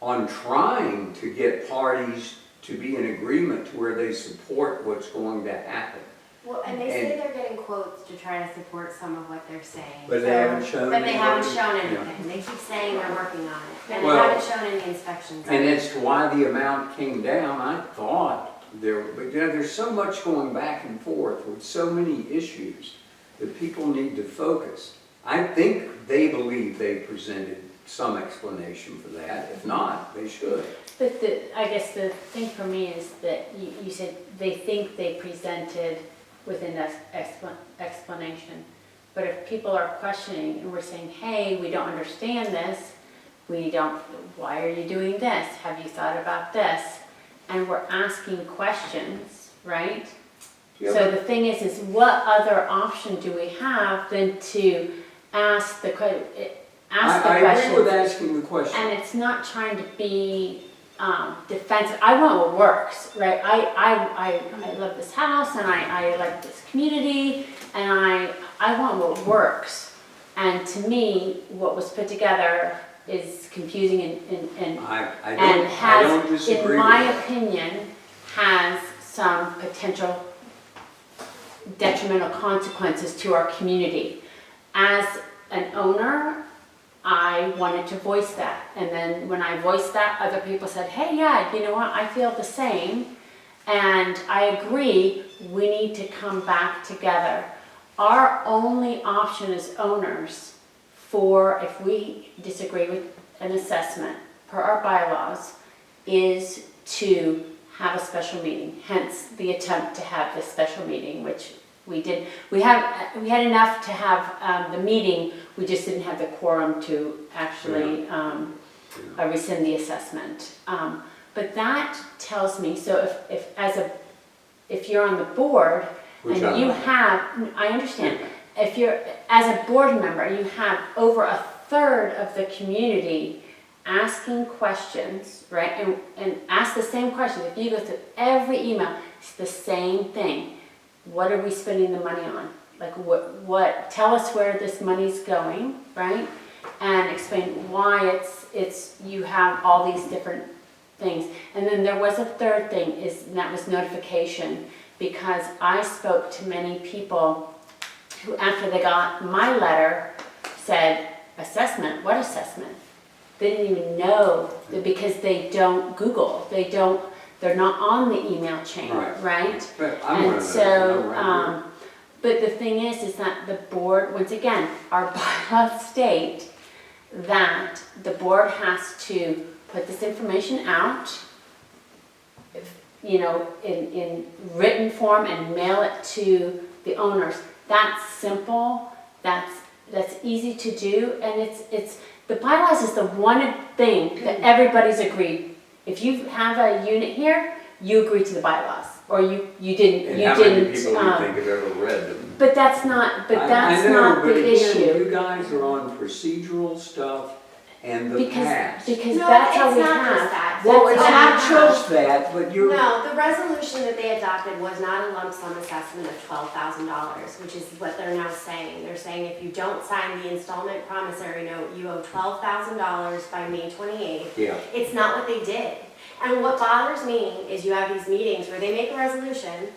on trying to get parties to be in agreement to where they support what's going to happen. Well, and they say they're getting quotes to try to support some of what they're saying. But they So- haven't shown But they haven't anybody? shown Yeah. anything. They keep saying they're working on it, and they Well, haven't shown any inspections. And as to why the amount came down, I thought there, but you know, there's so much going back and forth with so many issues that people need to focus. I think they believe they presented some explanation for that. If not, they should. But I guess the thing for me is that you said they think they presented with an explanation. But if people are questioning and we're saying, hey, we don't understand this, why are you doing this? Have you thought about this? And we're asking questions, right? Yeah, So the thing is what other option do we have than to ask the question? I agree with asking the question. And it's not trying to be defensive. I want what works, right? I love this house and I like this community and I want what works. And to me, what was put together is confusing and I has, don't disagree in my with that. opinion, has some potential detrimental consequences to our community. As an owner, I wanted to voice that. And then when I voiced that, other people said, hey, yeah, you know what, I feel the same. And I agree, we need to come back together. Our only option as owners for if we disagree with an assessment per our bylaws is to have a special meeting, hence the attempt to have this special meeting, which we did. We had enough to have the meeting, we just didn't have the quorum to actually rescind the assessment. But that tells me, so if you're on the board Which and I'm you not. have, I understand, if you're, as a board member, you have over a third of the community asking questions, right? And ask the same questions. If you go through every email, it's the same thing. What are we spending the money on? Like what, tell us where this money's going, right? And explain why it's, you have all these different things. And then there was a third thing, and that was notification, because I spoke to many people who, after they got my letter, said, assessment, what assessment? They didn't even know, because they don't Google, they're not on the email chain, right? But I'm one And of those, so, right here. but the thing is that the board, once again, our bylaws state that the board has to put this information out, you know, in written form and mail it to the owners. That's simple, that's easy to do, and it's the bylaws is the one thing that everybody's agreed. If you have a unit here, you agree to the bylaws, or you didn't, And how many people do you think have ever read them? but that's not, I know, not but the again, issue. you guys are on procedural stuff and the past. Because No, that's how it's we not just have. that. Well, That's it's all not we have. just that, but you're. No, the resolution that they adopted was not a lump sum assessment of $12,000, which is what they're now saying. They're saying if you don't sign the installment promissory note, you owe $12,000 by May 28th. Yeah. It's not what they did. And what bothers me is you have these meetings where they make a resolution,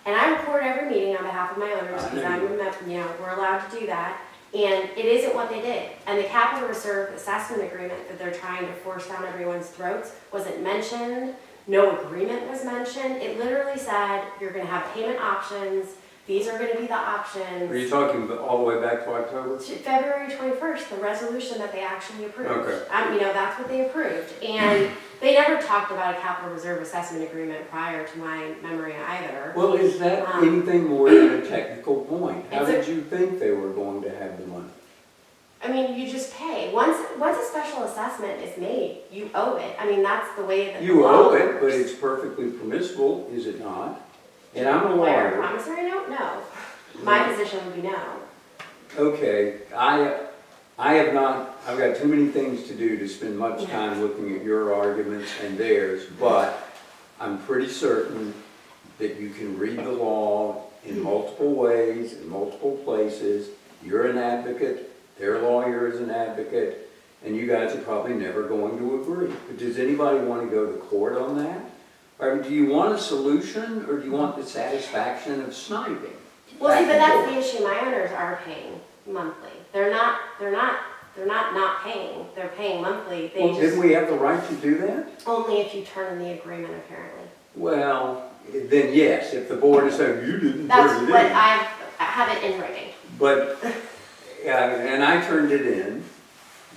and I record every meeting on behalf of my owners, I because know we're allowed to do that. And it isn't what they did. And the capital reserve assessment agreement that they're trying to force down everyone's throats wasn't mentioned. No agreement was mentioned. It literally said, you're gonna have payment options. These are gonna be the options. Are you talking all the way back to October? To February 21st, the resolution that they actually approved. Okay. That's what they approved. And they never talked about a capital reserve assessment agreement prior to my memory either. Well, is that anything more than a technical point? How It's a- did you think they were going to have the money? I mean, you just pay. Once a special assessment is made, you owe it. I mean, that's the way that the You law owe it, but works. it's perfectly permissible, is it not? And I'm a Where, a lawyer. promissory note? No. My position would be no. Okay, I have not, I've got too many things to do to spend much time looking at your arguments and theirs, but I'm pretty certain that you can read the law in multiple ways, in multiple places. You're an advocate, their lawyer is an advocate, and you guys are probably never going to agree. But does anybody want to go to court on that? Or do you want a solution, or do you want the satisfaction of sniping? Well, see, but Back and that's the issue. My owners are paying monthly. They're not paying. They're paying monthly. They Well, just, didn't we have the right to do that? only if you turn in the agreement, apparently. Well, then yes, if the board is saying you didn't That's turn it what in. I have it in writing. But, and I turned it in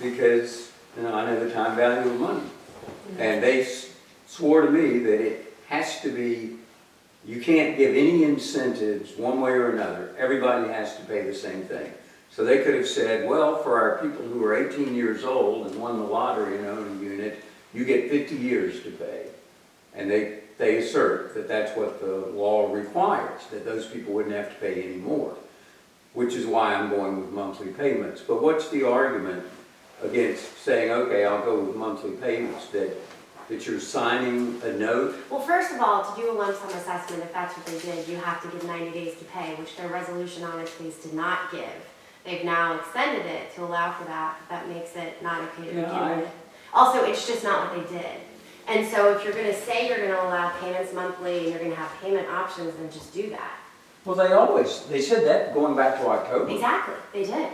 because, you know, I know the time value of money. And they swore to me that it has to be, you can't give any incentives one way or another. Everybody has to pay the same thing. So they could have said, well, for our people who are 18 years old and won the lottery and own a unit, you get 50 years to pay. And they assert that that's what the law requires, that those people wouldn't have to pay any more, which is why I'm going with monthly payments. But what's the argument against saying, okay, I'll go with monthly payments, that you're signing a note? Well, first of all, to do a lump sum assessment, if that's what they did, you have to give 90 days to pay, which their resolution on its case did not give. They've now extended it to allow for that, but that makes it not okay to begin with. Also, it's just not what they did. And so if you're gonna say you're gonna allow payments monthly and you're gonna have payment options, then just do that. Well, they said that going back to October. Exactly, they did.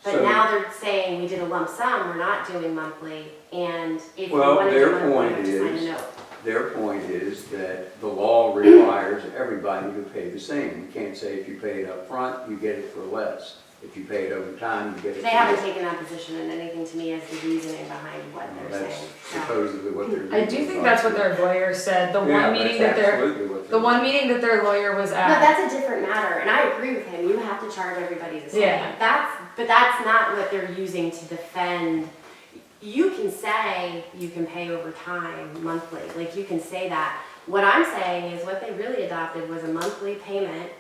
But So- now they're saying we did a lump sum, we're not doing monthly, and if you Well, want to their do monthly, you point have to sign a is- note. Their point is that the law requires everybody to pay the same. You can't say if you pay it up front, you get it for less. If you pay it over time, you get it They for haven't less. taken that position in anything to me as the reasoning behind what Well, they're that's saying. So. supposedly what they're. I do think that's what their lawyer said. The Yeah, one meeting that's that absolutely what the they're- one meeting that their lawyer was No, at. that's a different matter, and I agree with him. You have to charge everybody the same. Yeah. But that's not what they're using to defend. You can say you can pay over time, monthly, like you can say that. What I'm saying is what they really adopted was a monthly payment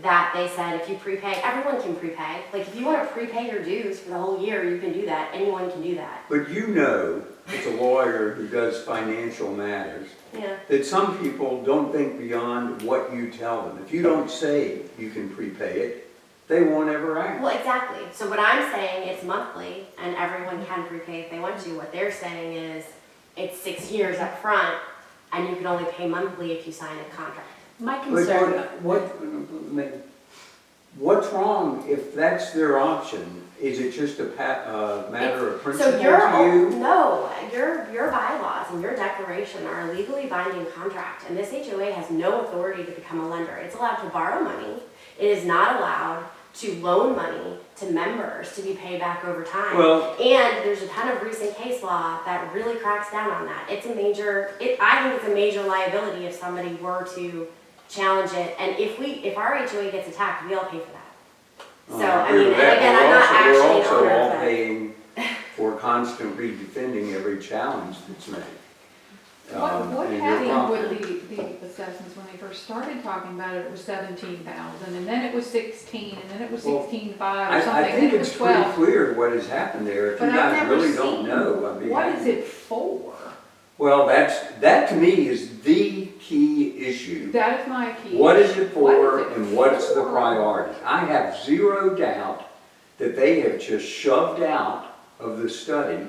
that they said if you prepay, everyone can prepay. Like if you want to prepay your dues for the whole year, you can do that. Anyone can do that. But you know, as a lawyer who does financial matters, Yeah. that some people don't think beyond what you tell them. If you don't say you can prepay it, they won't ever act. Well, exactly. So what I'm saying, it's monthly and everyone can prepay if they want to. What they're saying is it's 6 years up front and you can only pay monthly if you sign a contract. My But concern, what's wrong if that's their option? Is it just a matter of principle So to you? your bylaws and your declaration are a legally binding contract, and this HOA has no authority to become a lender. It's allowed to borrow money. It is not allowed to loan money to members to be paid back over time. Well- And there's a ton of recent case law that really cracks down on that. I think it's a major liability if somebody were to challenge it, and if our HOA gets attacked, we all pay for that. So, I agree mean, with and that. again, We're I'm not also- actually an We're also owner, all but. paying for constantly defending every challenge that's made. What and you're happened property. with the assessments when they first started talking about it? It was 17,000, and then it was 16, and then it was Well, 16,500 or I something, and think then it was it's pretty 12. clear what has happened there. If you But I've guys never really don't seen, know, I'd be what happy. is it for? Well, that to me is the key issue. That is my key. What is it What for is it and what's the for? priority? I have zero doubt that they have just shoved out of the study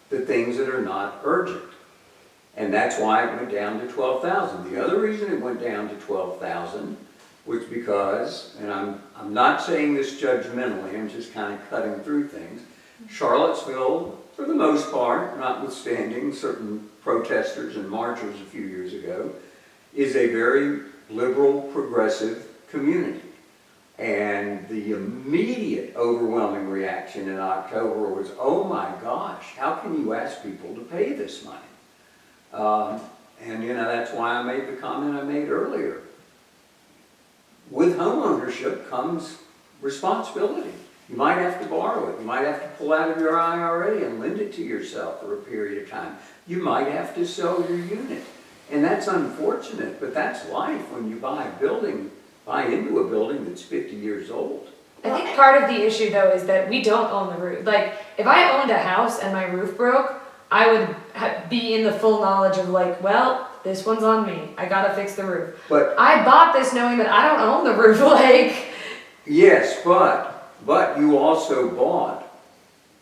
the things that are not urgent. And that's why it went down to 12,000. The other reason it went down to 12,000 was because, and I'm not saying this judgmentally, I'm just kind of cutting through things. Charlottesville, for the most part, notwithstanding certain protesters and marchers a few years ago, is a very liberal, progressive community. And the immediate overwhelming reaction in October was, oh my gosh, how can you ask people to pay this money? And you know, that's why I made the comment I made earlier. With homeownership comes responsibility. You might have to borrow it. You might have to pull out of your IRA and lend it to yourself for a period of time. You might have to sell your unit. And that's unfortunate, but that's life when you buy into a building that's 50 years old. I think part of the issue though is that we don't own the roof. Like, if I owned a house and my roof broke, I would be in the full knowledge of like, well, This one's on me. I gotta fix the roof. But, I bought this knowing that I don't own the roof, like, yes, but you also bought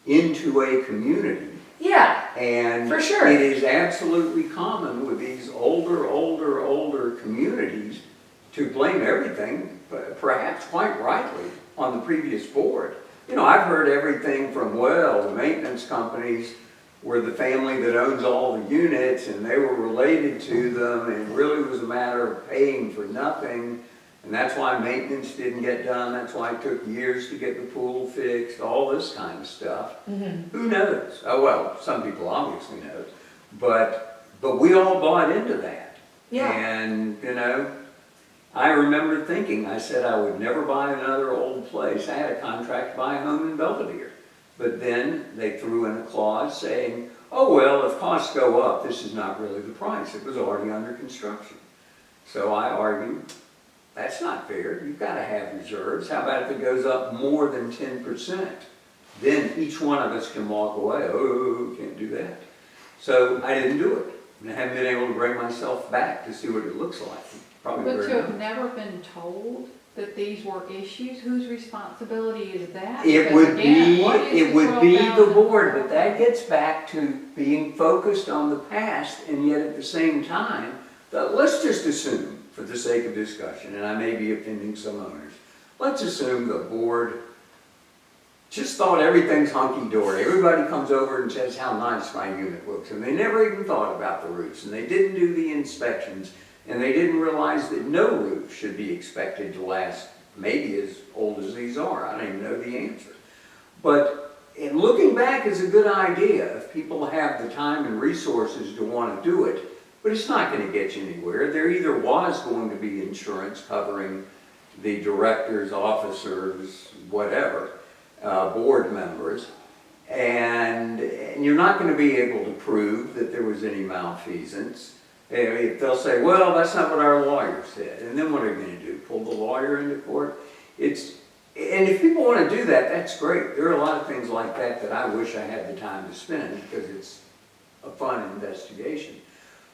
into a community. yeah, And For sure. it is absolutely common with these older communities to blame everything, perhaps quite rightly, on the previous board. You know, I've heard everything from, well, the maintenance companies were the family that owns all the units and they were related to them and it really was a matter of paying for nothing. And that's why maintenance didn't get done, that's why it took years to get the pool fixed, all this kind of stuff. Who knows? Oh, well, some people obviously know, but we all bought into that. yeah. And, you know, I remember thinking, I said I would never buy another old place. I had a contract to buy a home in Belvedere. But then they threw in a clause saying, oh, well, if costs go up, this is not really the price. It was already under construction. So I argued, that's not fair. You've got to have reserves. How about if it goes up more than 10%? Then each one of us can walk away. Oh, can't do that. So I didn't do it. And I haven't been able to bring myself back to see what it looks like. Probably But very to have nice. never been told that these were issues, whose responsibility is that? It Because would again, be, what is it would be the 12,000? board, but that gets back to being focused on the past and yet at the same time, let's just assume, for the sake of discussion, and I may be offending some owners, let's assume the board just thought everything's hunky-dory. Everybody comes over and says how nice my unit looks, and they never even thought about the roofs, and they didn't do the inspections, and they didn't realize that no roof should be expected to last maybe as old as these are. I don't even know the answer. But in looking back is a good idea if people have the time and resources to want to do it, but it's not going to get you anywhere. There either was going to be insurance covering the directors, officers, whatever, board members, and you're not going to be able to prove that there was any malfeasance. If they'll say, well, that's not what our lawyer said, and then what are you going to do? Pull the lawyer into court? And if people want to do that, that's great. There are a lot of things like that that I wish I had the time to spend because it's a fun investigation.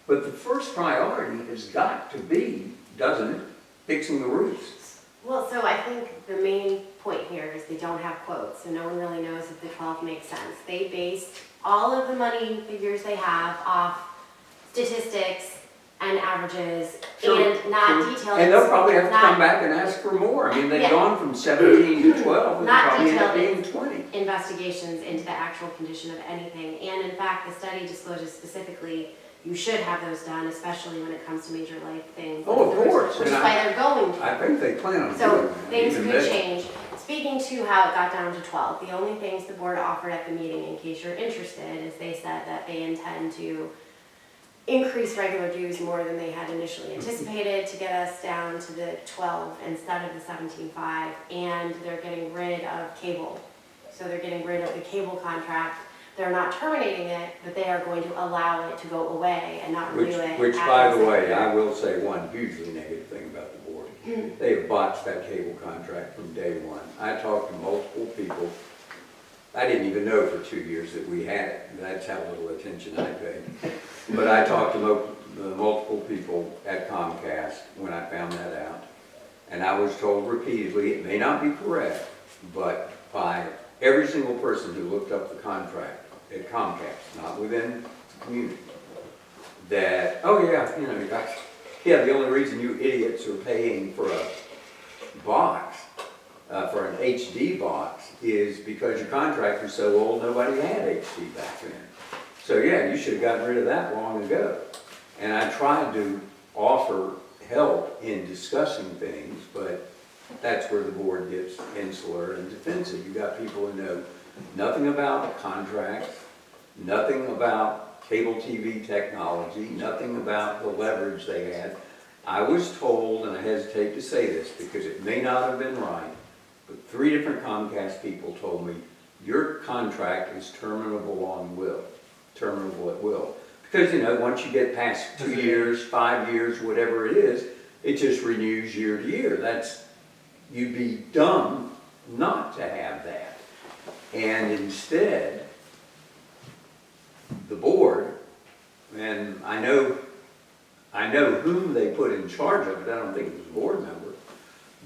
But the first priority has got to be, doesn't it, fixing the roofs? Well, so I think the main point here is they don't have quotes, so no one really knows if the 12 makes sense. They based all of the money figures they have off statistics and averages Sure, and not sure. detailed. And they'll probably have to not- come back and ask for more. I mean, they've Yeah. gone from 17 to 12, and Not probably end up detailed. being 20. investigations into the actual condition of anything. And in fact, the study discloses specifically, you should have those done, especially when it comes to major life things. Oh, of like the roof, course. Which is And why they're going to. I think they plan on doing So that. things even could better. change. Speaking to how it got down to 12, the only things the board offered at the meeting, in case you're interested, is they said that they intend to increase regular dues more than they had initially anticipated to get us down to the 12 instead of the 17.5, and they're getting rid of cable. So they're getting rid of the cable contract. They're not terminating it, but they are going to allow it to go away and not renew it. Which, at by the the way, second I year. will say one hugely negative thing about the board. They have botched that cable contract from day one. I talked to multiple people. I didn't even know for 2 years that we had it. That's how little attention I paid. But I talked to multiple people at Comcast when I found that out. And I was told repeatedly, it may not be correct, but by every single person who looked up the contract at Comcast, not within the community, that, oh yeah, you know, yeah, the only reason you idiots are paying for a box, for an HD box, is because your contract was so old, nobody had HD back then. So yeah, you should have gotten rid of that long ago. And I tried to offer help in discussing things, but that's where the board gets insular and defensive. You got people who know nothing about contracts, nothing about cable TV technology, nothing about the leverage they had. I was told, and I hesitate to say this because it may not have been right, but 3 different Comcast people told me, your contract is terminable on will, terminable at will. Because, you know, once you get past 2 years, 5 years, whatever it is, it just renews year to year. You'd be dumb not to have that. And instead, the board, and I know I know whom they put in charge of it, I don't think it was a board member,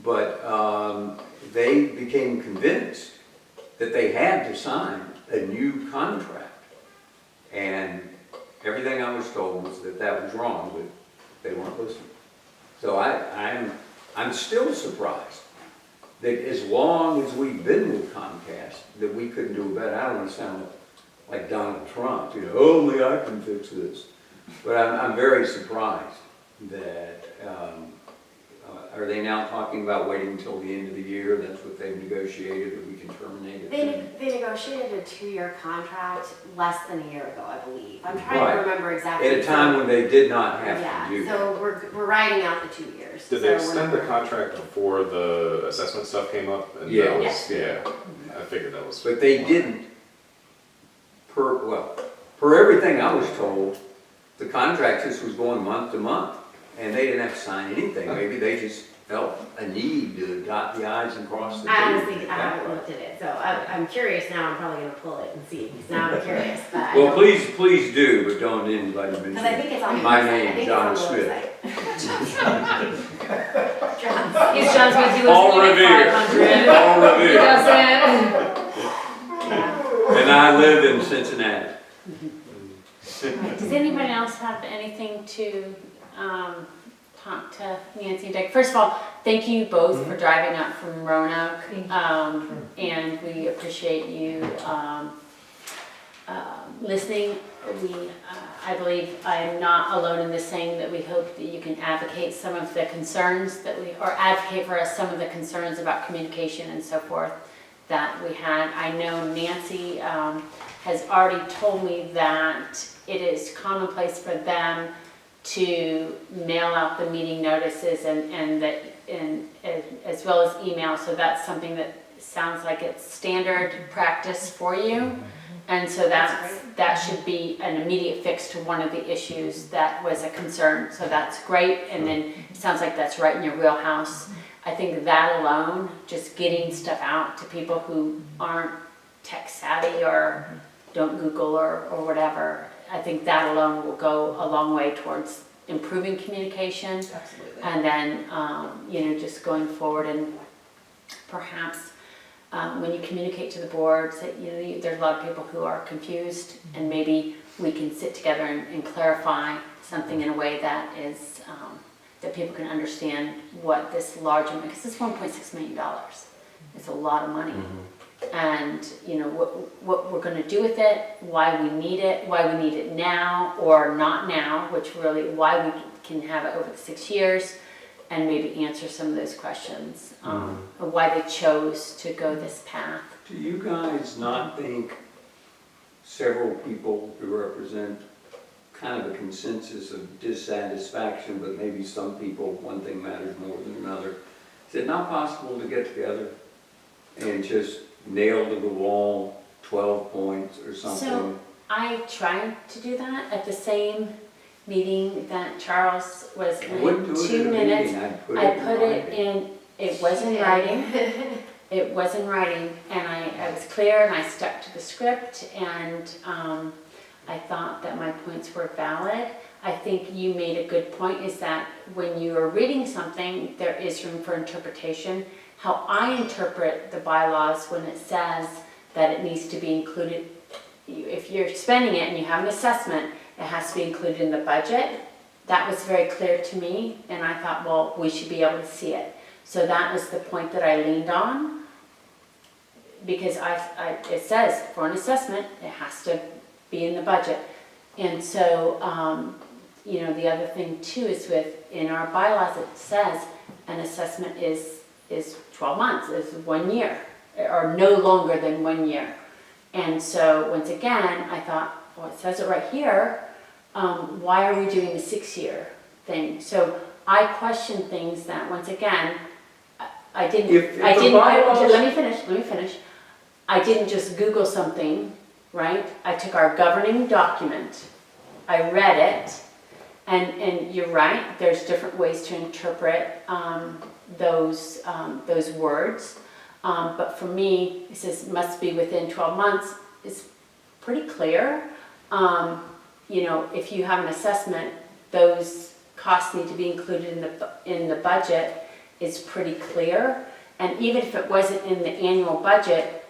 but they became convinced that they had to sign a new contract. And everything I was told was that that was wrong, but they weren't listening. So I'm still surprised that as long as we've been with Comcast, that we couldn't do better. I don't want to sound like Donald Trump, only I can fix this. But I'm very surprised that, are they now talking about waiting until the end of the year? That's what they've negotiated, that we can terminate it? They negotiated a 2-year contract less than a year ago, I believe. I'm trying Right. to remember exactly. At a time when they did not have Yeah, to do that. so we're riding out the 2 years. Did So they extend the whenever- contract before the assessment stuff came up? And Yeah. that was, yeah, I figured that was. But they didn't, per everything I was told, the contract just was going month to month, and they didn't have to sign anything. Maybe they just felt a need to dot the i's and cross the t's. I honestly, I haven't looked at it, so I'm curious now. I'm probably gonna pull it and see, because now I'm curious, but I Well, don't- please do, but don't anybody Because I mention think it's on the my website. I name, think John it's on the Smith. website. John. He's John Smith, he lives All in Unit revere. 500. All He revere. doesn't. And I live in Cincinnati. Right, does anybody else have anything to talk to Nancy and Dick? First of all, thank you both for driving up from Roanoke. And we appreciate you listening. I believe I'm not alone in this saying that we hope that you can advocate some of the concerns or advocate for us some of the concerns about communication and so forth that we had. I know Nancy has already told me that it is commonplace for them to mail out the meeting notices and as well as email. So that's something that sounds like it's standard practice for you. And so that should be an immediate fix to one of the issues that was a concern. So that's great. And then it sounds like that's right in your wheelhouse. I think that alone, just getting stuff out to people who aren't tech savvy or don't Google or whatever, I think that alone will go a long way towards improving communication. Absolutely. And then, just going forward and perhaps when you communicate to the boards, that, there's a lot of people who are confused and maybe we can sit together and clarify something in a way that is, that people can understand what this large amount, because it's $1.6 million. It's a lot of money. And what we're going to do with it, why we need it now or not now, which really why we can have it over the 6 years, and maybe answer some of those questions of why they chose to go this path. Do you guys not think several people who represent kind of a consensus of dissatisfaction, but maybe some people, one thing matters more than another, is it not possible to get together and just nail to the wall 12 points or something? So I tried to do that at the same meeting that Charles was I wouldn't in. do it 2 at a minutes. meeting, I'd put I it put in it writing. in, it was in writing. It was in writing, and I was clear, and I stuck to the script, and I thought that my points were valid. I think you made a good point, is that when you are reading something, there is room for interpretation. How I interpret the bylaws when it says that it needs to be included, if you're spending it and you have an assessment, it has to be included in the budget. That was very clear to me, and I thought, well, we should be able to see it. So that was the point that I leaned on, because it says for an assessment, it has to be in the budget. And so, the other thing too is in our bylaws, it says an assessment is 12 months, is 1 year, or no longer than 1 year. And so, once again, I thought, well, it says it right here, why are we doing the 6-year thing? So I question things that, once again, I didn't, let me finish. I didn't just Google something, right? I took our governing document, I read it, and you're right, there's different ways to interpret those words. But for me, it says must be within 12 months. It's pretty clear. If you have an assessment, those costs need to be included in the budget is pretty clear. And even if it wasn't in the annual budget,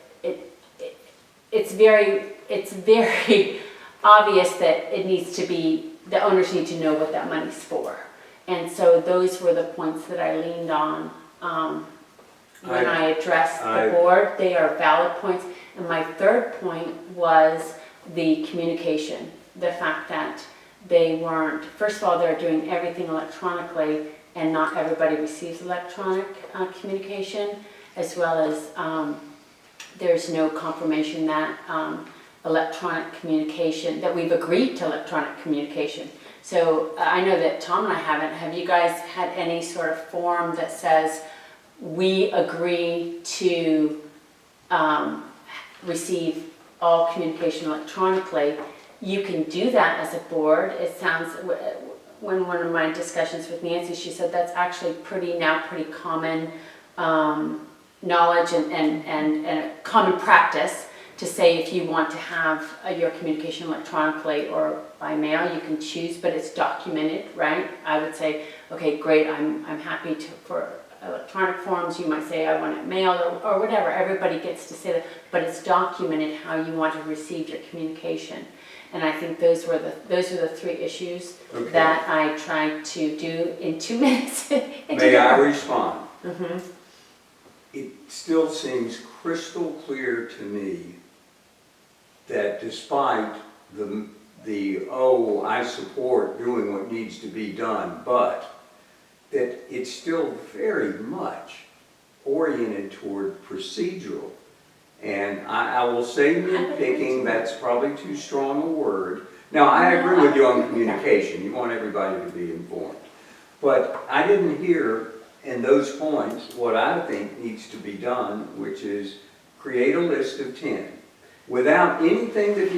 it's very obvious that it needs to be, the owners need to know what that money's for. And so those were the points that I leaned on when I addressed the board. They are valid points. And my third point was the communication. The fact that they weren't, first of all, they're doing everything electronically and not everybody receives electronic communication, as well as there's no confirmation that electronic communication, that we've agreed to electronic communication. So I know that Tom and I haven't. Have you guys had any sort of form that says we agree to receive all communication electronically? You can do that as a board. It sounds, when one of my discussions with Nancy, she said that's actually pretty common knowledge and common practice to say if you want to have your communication electronically or by mail, you can choose, but it's documented, right? I would say, okay, great, I'm happy for electronic forms. You might say I want it mailed or whatever. Everybody gets to say that, but it's documented how you want to receive your communication. And I think those are the three issues that I tried to do in 2 minutes. May I respond? Mm-hmm. It still seems crystal clear to me that despite I support doing what needs to be done, but that it's still very much oriented toward procedural. And I will say nitpicking, that's probably too strong a word. Now, I agree with you on communication. You want everybody to be informed. But I didn't hear in those points what I think needs to be done, which is create a list of 10. Without anything that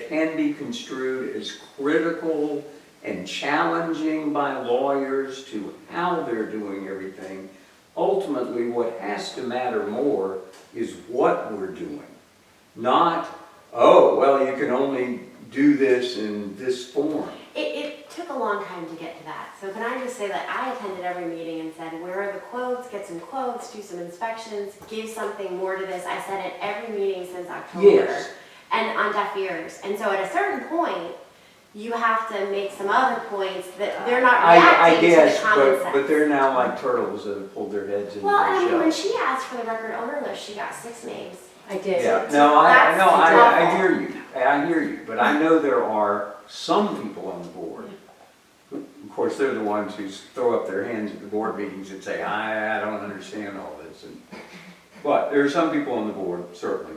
can be construed as critical and challenging by lawyers to how they're doing everything. Ultimately, what has to matter more is what we're doing. Not, oh, well, you can only do this in this form. It took a long time to get to that. So can I just say that I attended every meeting and said, where are the quotes? Get some quotes, do some inspections, give something more to this. I said it every meeting since October. Yes. And on deaf ears. And so at a certain point, you have to make some other points that they're not reacting to the common sense. But they're now like turtles that have pulled their heads into Well, their I mean, shells. when she asked for the record owner list, she got 6 names. I did. Yeah, That's I hear you. I hear you. But I know there are some people on the board. Of course, they're the ones who throw up their hands at the board meetings and say, I don't understand all this. But there are some people on the board, certainly,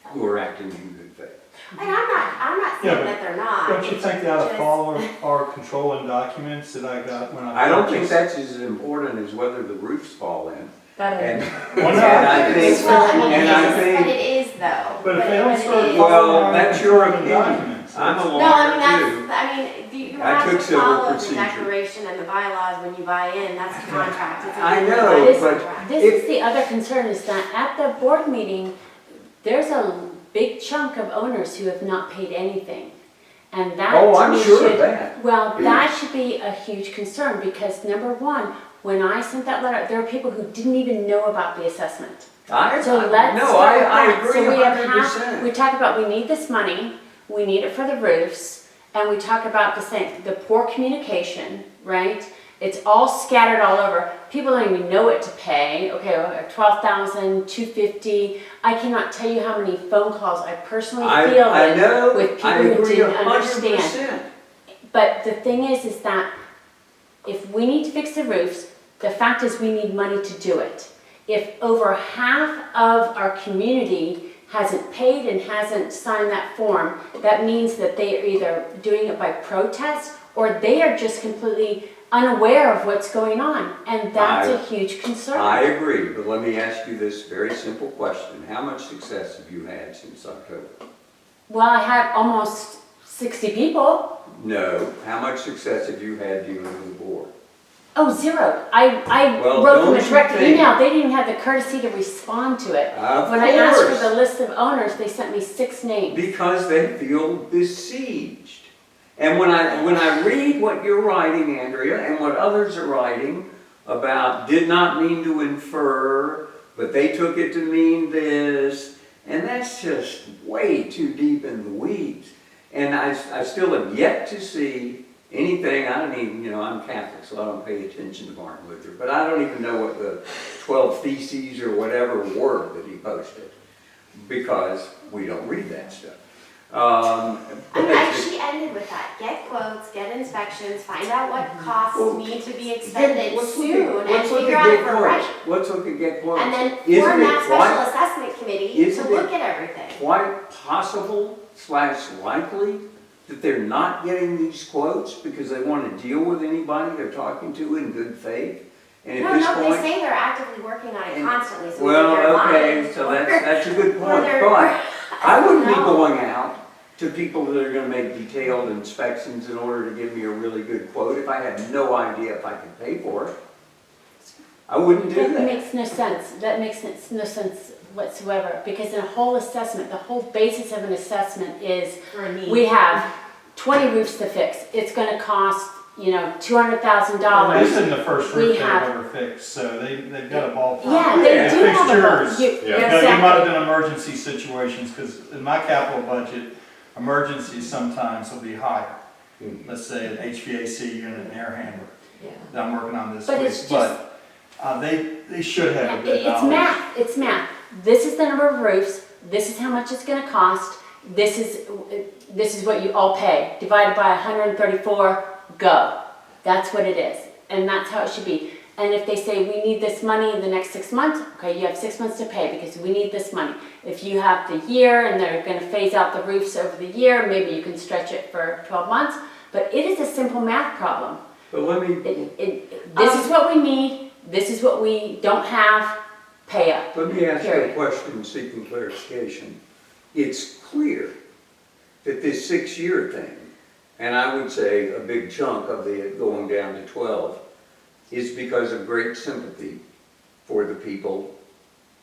who are acting in good faith. And I'm not saying that they're not. Don't you think they ought to follow our controlling documents that I got when I I don't think purchased? that's as important as whether the roofs fall in. That And, is. Well, no, and I think, But it is though. But if they don't it start is. Well, following our that's your controlling opinion. documents, I'm a that's- lawyer You I have took to civil follow procedure. the declaration and the bylaws when you buy in, that's a contract. It's a I business know, This- contract. This is the other concern, is that at the board meeting, there's a big chunk of owners who have not paid anything. And that Oh, to I'm me sure of should, that. well, that should be a huge concern, because number one, when I sent that letter, there were people who didn't even know about the assessment. So let's No, start with I that. agree So we have 100%. we talk about we need this money, we need it for the roofs, and we talk about the poor communication, right? It's all scattered all over. People don't even know what to pay. Okay, $12,250. I cannot tell you how many phone calls I personally I fielded know, with people I who agree didn't understand. 100%. But the thing is that if we need to fix the roofs, the fact is we need money to do it. If over half of our community hasn't paid and hasn't signed that form, that means that they are either doing it by protest or they are just completely unaware of what's going on. And that's a huge concern. I agree, but let me ask you this very simple question. How much success have you had since October? Well, I had almost 60 people. No. How much success have you had dealing with the board? Oh, 0. I Well, wrote them a don't you direct think- email. They didn't even have the courtesy to respond to it. Of When I asked for course. the list of owners, they sent me 6 names. Because they feel besieged. And when I read what you're writing, Andrea, and what others are writing about did not mean to infer, but they took it to mean this, and that's just way too deep in the weeds. And I still have yet to see anything, I don't even, I'm Catholic, so I don't pay attention to Martin Luther, but I don't even know what the 12 Theses or whatever were that he posted, because we don't read that stuff. She ended with that. Get quotes, get inspections, find out what costs need to be expended soon, and figure out if we're right. Let's look at get quotes. And then Isn't form it that special quite- assessment committee isn't to it look at everything. Quite possible / likely that they're not getting these quotes because they want to deal with anybody they're talking to in good faith? And at this They point, say they're actively working on it constantly, so well, they're lying. okay, so that's a good Or point, they're- but I wouldn't be don't know. going out to people that are gonna make detailed inspections in order to give me a really good quote if I had no idea if I could pay for it. I wouldn't do That that. makes no sense. That makes no sense whatsoever, because in a whole assessment, the whole basis of an assessment is For a need. we have 20 roofs to fix. It's gonna cost, $200,000. This isn't the first We roof they've have- ever fixed, so they've got a ballpark. Yeah, Yeah, they do have a. fixtures. You- Yeah. You might have Exactly. done emergency situations, because in my capital budget, emergencies sometimes will be higher. Let's say an HVAC unit, an air handler, Yeah. that I'm working on this But week. it's just- But they should have a good It's knowledge. math, it's math. This is the number of roofs, this is how much it's gonna cost, this is what you all pay, divided by 134, go. That's what it is, and that's how it should be. And if they say, we need this money in the next 6 months, okay, you have 6 months to pay because we need this money. If you have the year and they're gonna phase out the roofs over the year, maybe you can stretch it for 12 months, but it is a simple math problem. But let me, This is what we need, this is what we don't have, pay up. Let me ask you a Period. question seeking clarification. It's clear that this 6-year thing, and I would say a big chunk of it going down to 12, is because of great sympathy for the people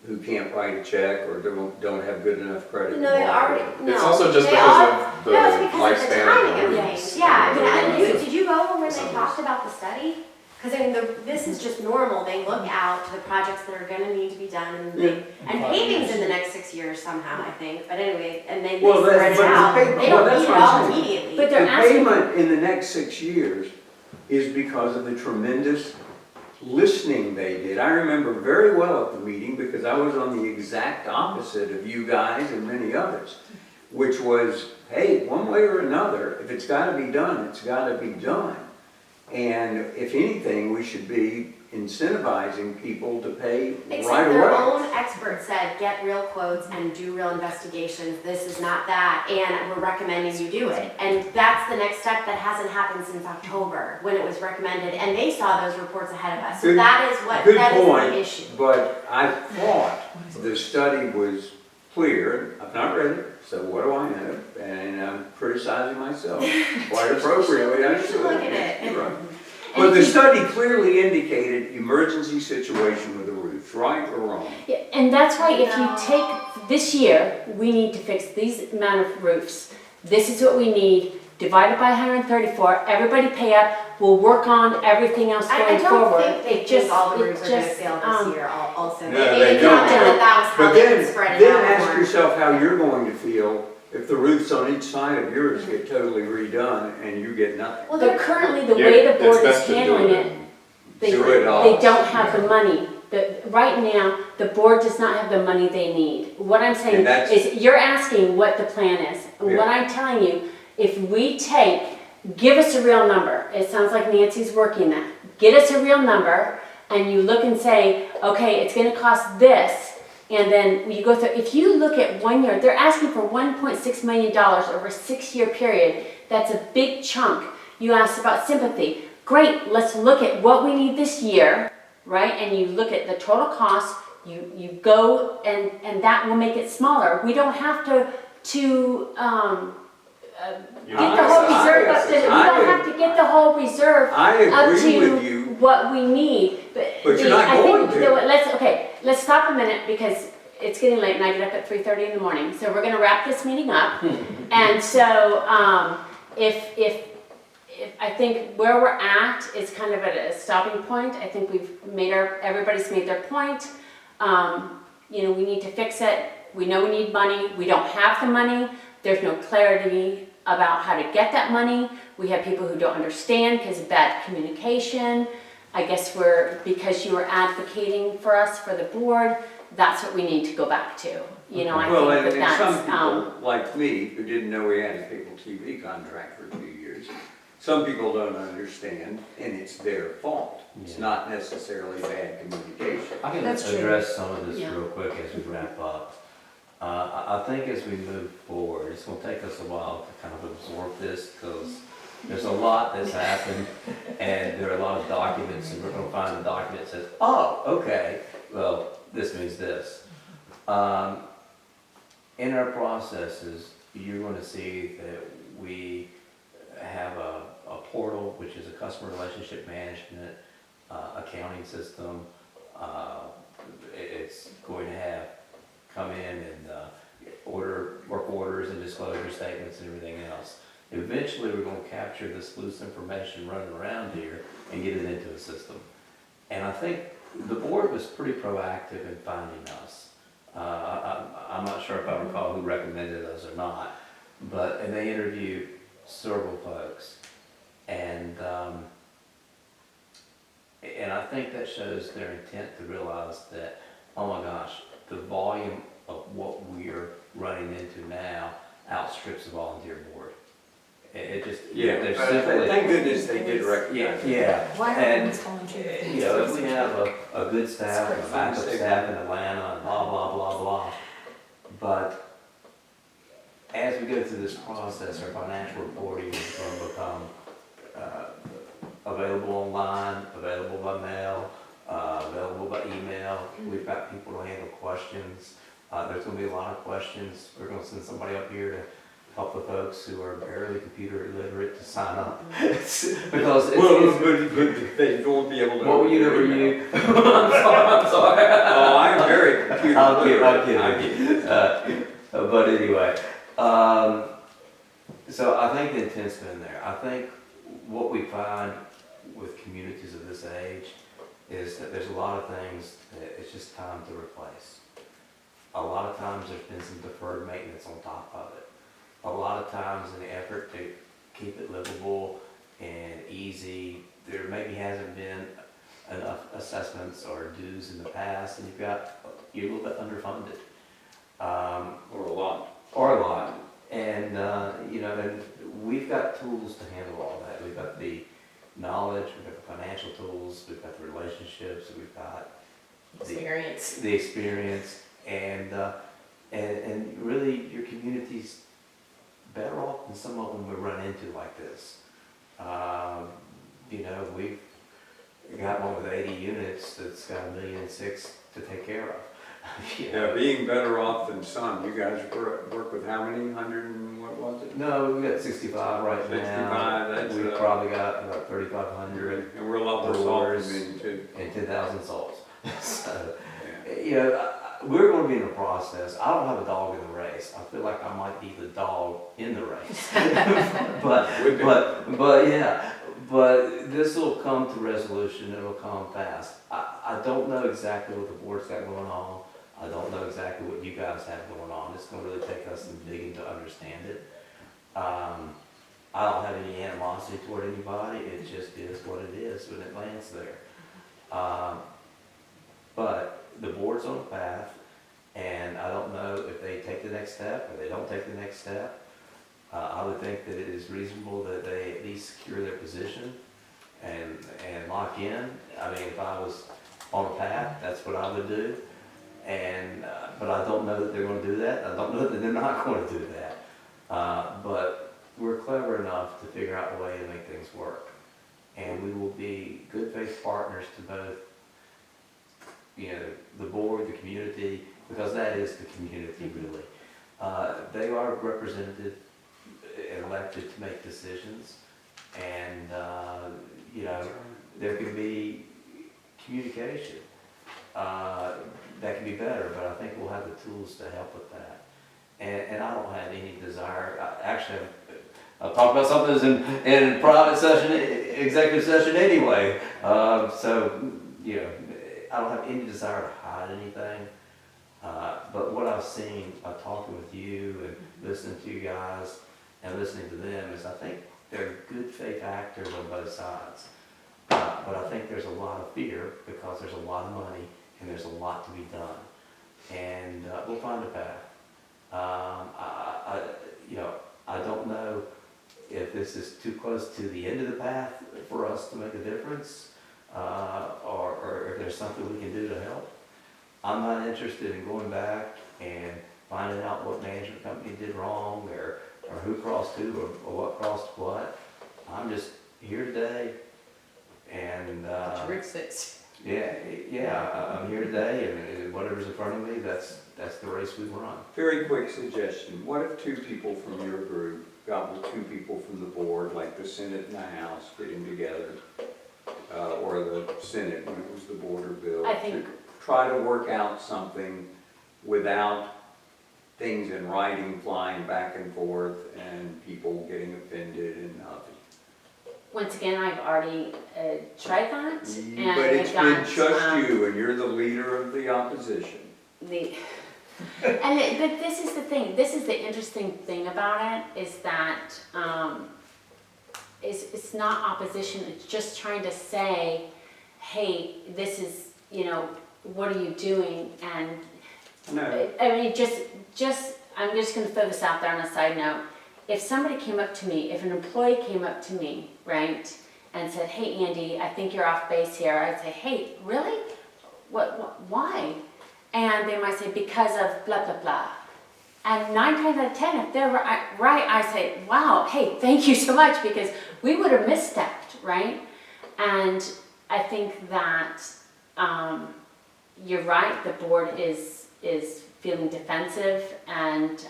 who can't write a check or don't have good enough credit. No, they already, no. It's also just They because all- of the No, it's because of the lifespan timing of the of roofs. things. Yeah, and the- did you go over when they talked about the study? Because this is just normal, they look out to the projects that are gonna need to be done, and paving's in the next 6 years somehow, I think, but anyway, and they Well, spread it but the out, pavement- they well, don't that's need it what I'm all saying. immediately. But they're The asking. payment in the next 6 years is because of the tremendous listening they did. I remember very well at the meeting because I was on the exact opposite of you guys and many others, which was, hey, one way or another, if it's gotta be done, it's gotta be done. And if anything, we should be incentivizing people to pay right Except their away. own expert said, get real quotes and do real investigations, this is not that, and we're recommending you do it. And that's the next step that hasn't happened since October, when it was recommended, and they saw those reports ahead of us. So Good- that is what, Good that is point, the issue. but I thought the study was clear. I've not read it, so what do I know? And I'm criticizing myself quite appropriately. I You should look at it. You're right. And But if the you- study clearly indicated emergency situation with the roofs, right or wrong? Yeah, and that's why if you No. take this year, we need to fix these amount of roofs. This is what we need, divided by 134, everybody pay up, we'll work on everything else I going don't forward. think they It think just- all the it roofs are gonna just, fail um, this year also. No, They they made a don't. comment that that was how But they then, would spread it then out ask more. yourself how you're going to feel if the roofs on each side of yours get totally redone and you get nothing. Well, But they're currently, the Yeah, way the it's board is best to do handling it, and they Do it all. they don't have the money. Right now, the board does not have the money they need. What I'm saying And that's- is, you're asking what the plan is. And what Yeah. I'm telling you, if we give us a real number. It sounds like Nancy's working that. Get us a real number, and you look and say, okay, it's gonna cost this, and then you go through, if you look at 1 year, they're asking for $1.6 million over a 6-year period. That's a big chunk. You asked about sympathy. Great, let's look at what we need this year, right? And you look at the total cost, you go, and that will make it smaller. We don't have to You get know, the whole it's- reserve up to, we don't have to get the whole reserve I up agree with to you, what we need. But you're not going to. Let's stop a minute because it's getting late and I get up at 3:30 in the morning. So we're gonna wrap this meeting up. And so, I think where we're at is kind of at a stopping point. I think everybody's made their point. We need to fix it. We know we need money. We don't have the money. There's no clarity about how to get that money. We have people who don't understand because of bad communication. I guess because you were advocating for us, for the board, that's what we need to go back to. Well, I and think that's, some people, like me, who didn't know we had a cable TV contract for 2 years, some people don't understand, and it's their fault. It's Yeah. not necessarily bad communication. I can That's true. address some of this Yeah. real quick as we wrap up. I think as we move forward, it's gonna take us a while to kind of absorb this, because there's a lot that's happened, and there are a lot of documents, and we're gonna find a document that says, oh, okay, well, this means this. In our processes, you're gonna see that we have a portal, which is a customer relationship management, accounting system. It's going to have come in and work orders and disclosure statements and everything else. Eventually, we're going to capture this loose information running around here and get it into a system. And I think the board was pretty proactive in finding us. I'm not sure if I recall who recommended us or not, and they interviewed several folks. And I think that shows their intent to realize that, oh my gosh, the volume of what we're running into now outstrips the volunteer board. It just, there's but simply, thank goodness they did recognize it. yeah. Why And, are we volunteer? if we have a good staff, and a backup staff in Atlanta, and blah, blah, blah, blah. But as we go through this process, our financial reporting is going to become available online, available by mail, available by email. We've got people to handle questions. There's going to be a lot of questions. We're going to send somebody up here to help the folks who are barely computer illiterate to sign up. Because But they won't be able to. what were you? I'm sorry. Oh, I'm very computer I'm kidding. But anyway, so I think the intent's been there. I think what we find with communities of this age is that there's a lot of things that it's just time to replace. A lot of times there's been some deferred maintenance on top of it. A lot of times in the effort to keep it livable and easy, there maybe hasn't been enough assessments or dues in the past, and you're a little bit underfunded. Or a lot. Or a lot. And, and we've got tools to handle all that. We've got the knowledge, we've got the financial tools, we've got the relationships, we've got Experience. the experience, and really your community's better off than some of them we run into like this. We've got one with 80 units that's got $1.6 million to take care of. Yeah, being better off than some. You guys work with how many? 100 and what was it? No, we've got 65 right 65, now. that's, We've probably got about 3,500 And we're a lot worse off than me too. and 10,000 souls. So, Yeah. we're going to be in a process. I don't have a dog in the race. I feel like I might be the dog in the race. But this will come to resolution. It'll come fast. I don't know exactly what the board's got going on. I don't know exactly what you guys have going on. It's going to really take us some digging to understand it. I don't have any animosity toward anybody. It just is what it is when it lands there. But the board's on a path, and I don't know if they take the next step or they don't take the next step. I would think that it is reasonable that they at least secure their position and lock in. I mean, if I was on a path, that's what I would do. But I don't know that they're going to do that. I don't know that they're not going to do that. But we're clever enough to figure out a way to make things work. And we will be good faith partners to both, the board, the community, because that is the community really. They are represented and elected to make decisions. And, there can be communication that can be better, but I think we'll have the tools to help with that. And I don't have any desire, actually, talk about something that's in private session, executive session anyway. So, you know, I don't have any desire to hide anything. But what I've seen by talking with you and listening to you guys and listening to them is I think they're good faith actors on both sides. But I think there's a lot of fear because there's a lot of money and there's a lot to be done. And we'll find a path. I don't know if this is too close to the end of the path for us to make a difference, or if there's something we can do to help. I'm not interested in going back and finding out what management company did wrong or who crossed who or what crossed what. I'm just here today and Get your roots fixed. I'm here today and whatever's in front of me, that's the race we run. Very quick suggestion, what if two people from your group got with two people from the board, like the Senate and the House, getting together, or the Senate when it was the border bill, I think- to try to work out something without things in writing flying back and forth and people getting offended and nothing. Once again, I've already tried that, and But it's I've been got, just you, and you're the leader of the opposition. but this is the thing. This is the interesting thing about it is that it's not opposition. It's just trying to say, hey, this is, you know, what are you doing? And No. I mean, I'm just going to throw this out there on a side note. If somebody came up to me, if an employee came up to me, right, and said, hey, Andy, I think you're off base here, I'd say, hey, really? Why? And they might say, because of blah, blah, blah. And 9 times out of 10, if they're right, I say, wow, hey, thank you so much, because we would have misstepped, right? And I think that you're right, the board is feeling defensive, and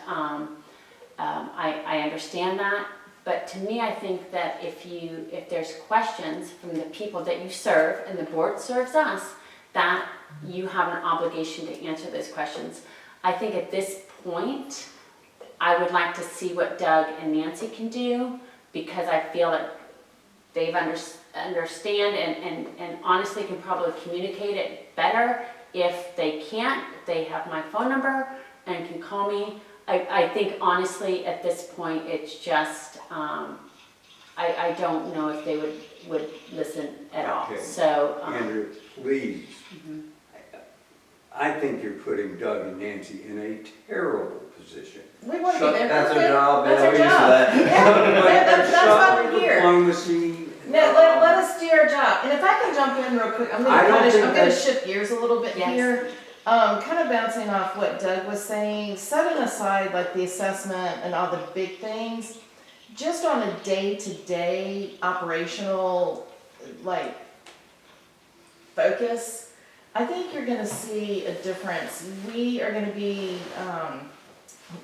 I understand that. But to me, I think that if there's questions from the people that you serve, and the board serves us, that you have an obligation to answer those questions. I think at this point, I would like to see what Doug and Nancy can do, because I feel that they've understand and honestly can probably communicate it better. If they can't, they have my phone number and can call me. I think honestly at this point it's just I don't know if they would listen at all. Okay. So Andrew, please. I think you're putting Doug and Nancy in a terrible position. We want to be there. That's Okay. our job, That's man. our We're used to job. that. Yeah, that's why we're here. Diplomacy. No, let us do our job. And if I can jump in real quick, I'm I don't think gonna that's- shift gears a little bit Yes. here. Kind of bouncing off what Doug was saying, setting aside like the assessment and all the big things, just on a day-to-day operational like focus, I think you're gonna see a difference. We are gonna be,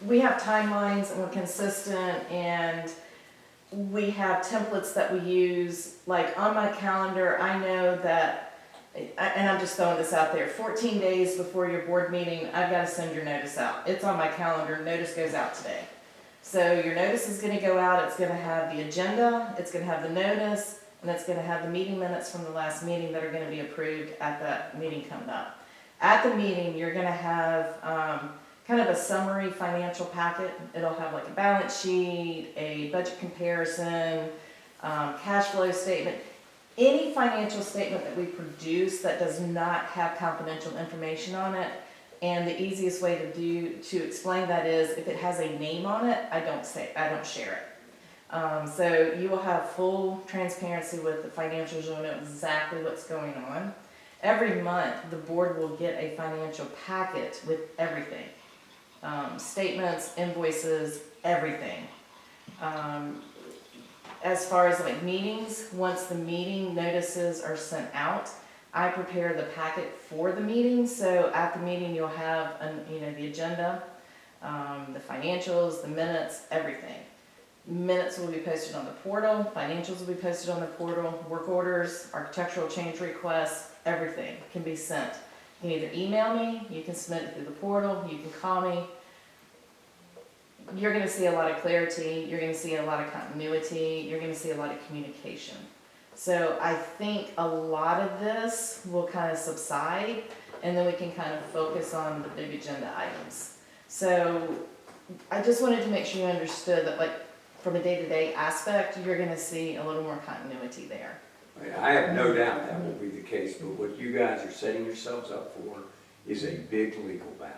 we have timelines and we're consistent, and we have templates that we use. Like on my calendar, I know that, and I'm just throwing this out there, 14 days before your board meeting, I've got to send your notice out. It's on my calendar, notice goes out today. So your notice is going to go out, it's going to have the agenda, it's going to have the notice, and it's going to have the meeting minutes from the last meeting that are going to be approved at that meeting coming up. At the meeting, you're going to have kind of a summary financial packet. It'll have like a balance sheet, a budget comparison, cash flow statement. Any financial statement that we produce that does not have confidential information on it, and the easiest way to explain that is if it has a name on it, I don't share it. So you will have full transparency with the financials. You'll know exactly what's going on. Every month, the board will get a financial packet with everything. Statements, invoices, everything. As far as like meetings, once the meeting notices are sent out, I prepare the packet for the meeting. So at the meeting, you'll have the agenda, the financials, the minutes, everything. Minutes will be posted on the portal, financials will be posted on the portal, work orders, architectural change requests, everything can be sent. You can either email me, you can submit it through the portal, you can call me. you're gonna see a lot of clarity, you're gonna see a lot of continuity, you're gonna see a lot of communication. So I think a lot of this will kind of subside, and then we can kind of focus on the big agenda items. So I just wanted to make sure you understood that, like, from a day-to-day aspect, you're gonna see a little more continuity there. I have no doubt that will be the case, but what you guys are setting yourselves up for is a big legal battle.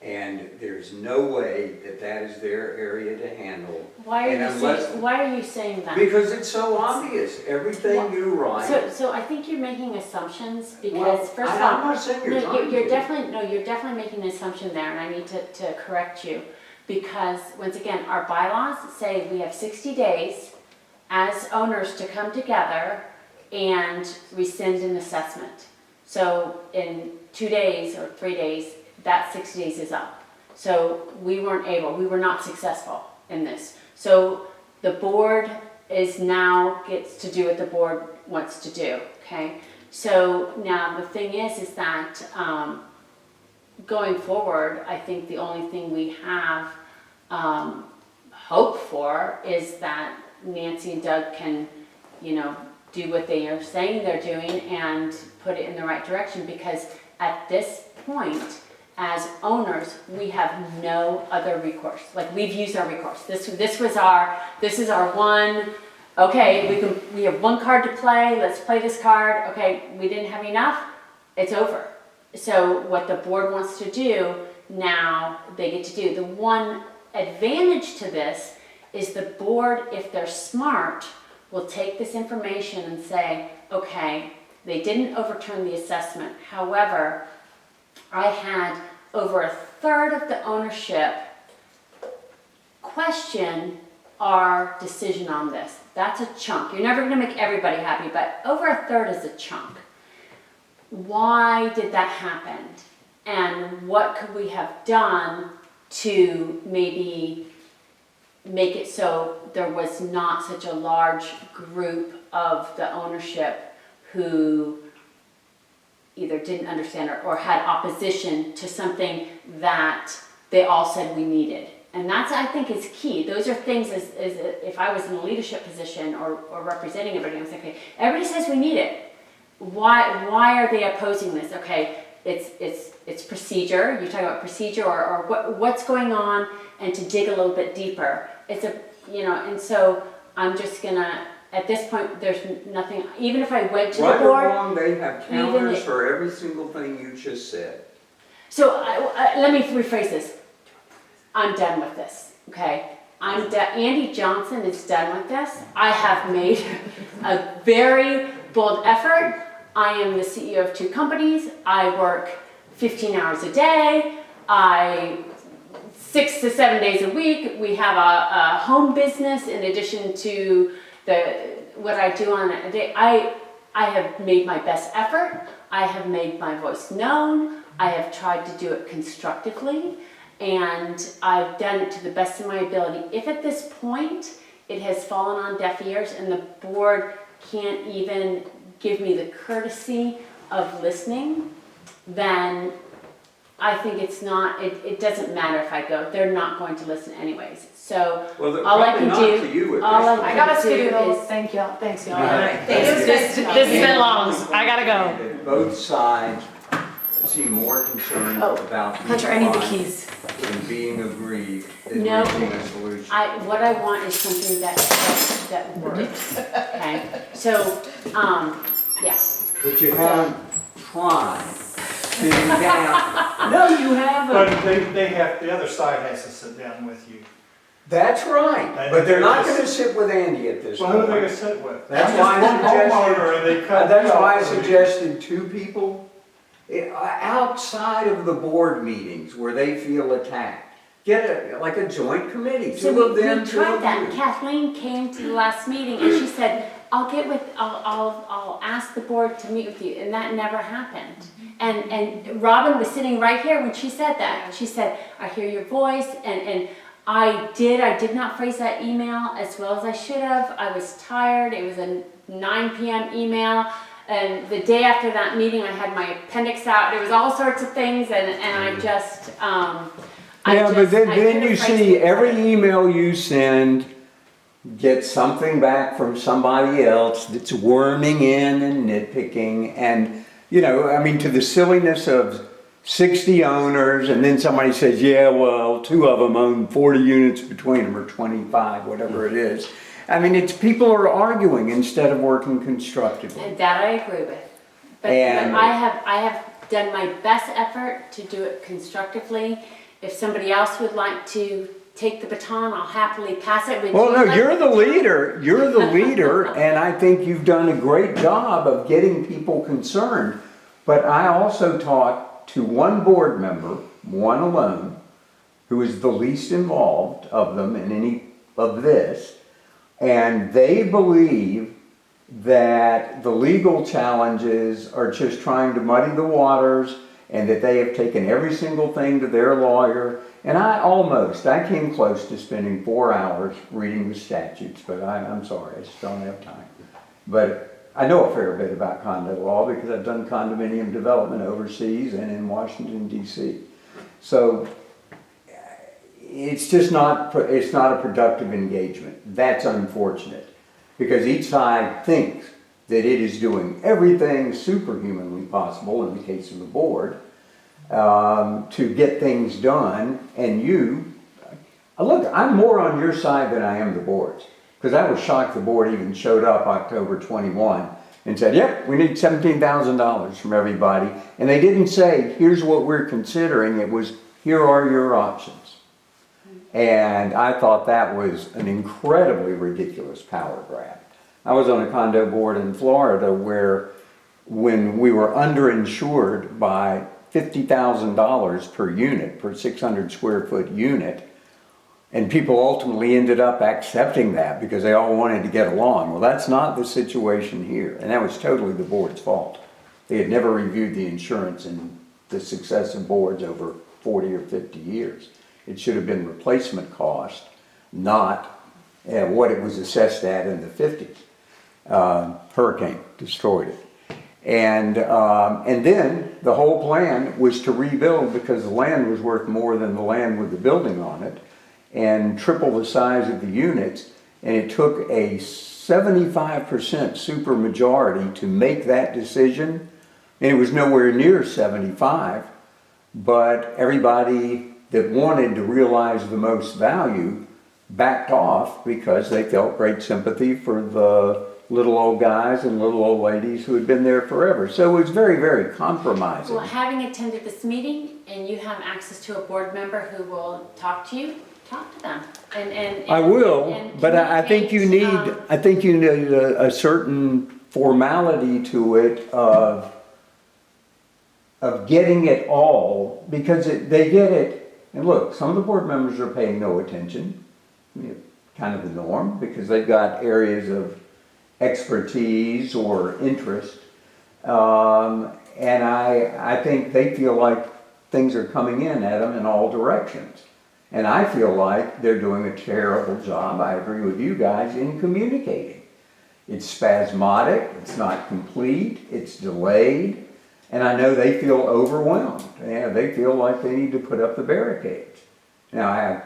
And there's no way that that is their area to handle. Why And unless- why are you saying that? Because it's so obvious, everything you write. So I think you're making assumptions Well, because first of I'm all, not saying no, you're trying you're to. definitely making an assumption there, and I need to correct you. Because once again, our bylaws say we have 60 days as owners to come together and rescind an assessment. So in 2 days or 3 days, that 60 days is up. So we were not successful in this. So the board now gets to do what the board wants to do, okay? So now the thing is that going forward, I think the only thing we have hope for is that Nancy and Doug can, do what they are saying they're doing and put it in the right direction, because at this point, as owners, we have no other recourse. Like, we've used our recourse. This is our one, okay, we have one card to play, let's play this card. Okay, we didn't have enough, it's over. So what the board wants to do, now they get to do. The one advantage to this is the board, if they're smart, will take this information and say, okay, they didn't overturn the assessment. However, I had over a third of the ownership question our decision on this. That's a chunk. You're never going to make everybody happy, but over a third is a chunk. Why did that happen? And what could we have done to maybe make it so there was not such a large group of the ownership who either didn't understand or had opposition to something that they all said we needed. And that's, I think, is key. Those are things as if I was in a leadership position or representing everybody, I was like, okay, everybody says we need it. Why are they opposing this? Okay, it's procedure. You're talking about procedure or what's going on, and to dig a little bit deeper. And so I'm just gonna, at this point, there's nothing, even if I went to the Right or board. wrong, they have counters for every single thing you just said. So let me rephrase this. I'm done with this, okay? Andy Johnson is done with this. I have made a very bold effort. I am the CEO of 2 companies. I work 15 hours a day. 6 to 7 days a week. We have a home business in addition to what I do on a day. I have made my best effort. I have made my voice known. I have tried to do it constructively, and I've done it to the best of my ability. If at this point it has fallen on deaf ears and the board can't even give me the courtesy of listening, then I think it doesn't matter if I go. They're not going to listen anyways. So Well, all I probably can not do, to you at all this I I got a can do skedaddle. is, Thank y'all. Thanks, y'all. All right. This has been long. I gotta go. That both sides seem more concerned Oh, about Hunter, I need the being keys. fine than being aggrieved than No. reaching a solution. what I want is something that works. Okay. So yeah. But you haven't tried sitting down. No, you haven't. But the other side has to sit down with you. That's right. And But they're not just- gonna sit with Andy at this Well, who are they point. gonna sit with? That's Just why I one homeowner suggested, and they cut that's why I out. suggested 2 people outside of the board meetings where they feel attacked. Get like a joint committee, So 2 of we them, 2 tried of that. you. Kathleen came to the last meeting and she said, I'll ask the board to meet with you, and that never happened. And Robin was sitting right here when she said that. She said, I hear your voice, and I did not phrase that email as well as I should have. I was tired. It was a 9 p.m. email. And the day after that meeting, I had my appendix out. There was all sorts of things, and I just, Yeah, but then could've you phrased see it every better. email you send gets something back from somebody else that's worming in and nitpicking and, you know, I mean, to the silliness of 60 owners and then somebody says, yeah, well, 2 of them own 40 units between them or 25, whatever it is. I mean, it's people are arguing instead of working constructively. And that I agree with. But And- I have done my best effort to do it constructively. If somebody else would like to take the baton, I'll happily pass it. Would Well, you no, like you're the baton? leader. You're the leader, and I think you've done a great job of getting people concerned. But I also talked to one board member, one alone, who is the least involved of them in any of this, and they believe that the legal challenges are just trying to muddy the waters and that they have taken every single thing to their lawyer. And I came close to spending 4 hours reading the statutes, but I'm sorry, I just don't have time. But I know a fair bit about condo law because I've done condominium development overseas and in Washington, D.C. So it's just not a productive engagement. That's unfortunate because each side thinks that it is doing everything superhumanly possible in the case of the board to get things done. And look, I'm more on your side than I am the board's because I was shocked the board even showed up October 21 and said, yep, we need $17,000 from everybody. And they didn't say, here's what we're considering. It was, here are your options. And I thought that was an incredibly ridiculous power grab. I was on a condo board in Florida where when we were underinsured by $50,000 per unit, per 600 square foot unit, and people ultimately ended up accepting that because they all wanted to get along. Well, that's not the situation here, and that was totally the board's fault. They had never reviewed the insurance in the successive boards over 40 or 50 years. It should have been replacement cost, not what it was assessed at in the 50s. Hurricane destroyed it. And then the whole plan was to rebuild because the land was worth more than the land with the building on it and triple the size of the units. And it took a 75% supermajority to make that decision. And it was nowhere near 75, but everybody that wanted to realize the most value backed off because they felt great sympathy for the little old guys and little old ladies who had been there forever. So it was very, very compromising. Well, having attended this meeting and you have access to a board member who will talk to you, talk to them. I will, and but I think you communicate, need a certain formality to it of getting it all because they get it. And look, some of the board members are paying no attention. I mean, kind of the norm because they've got areas of expertise or interest. And I think they feel like things are coming in at them in all directions. And I feel like they're doing a terrible job, I agree with you guys, in communicating. It's spasmodic, it's not complete, it's delayed, and I know they feel overwhelmed. Yeah, they feel like they need to put up the barricades. Now,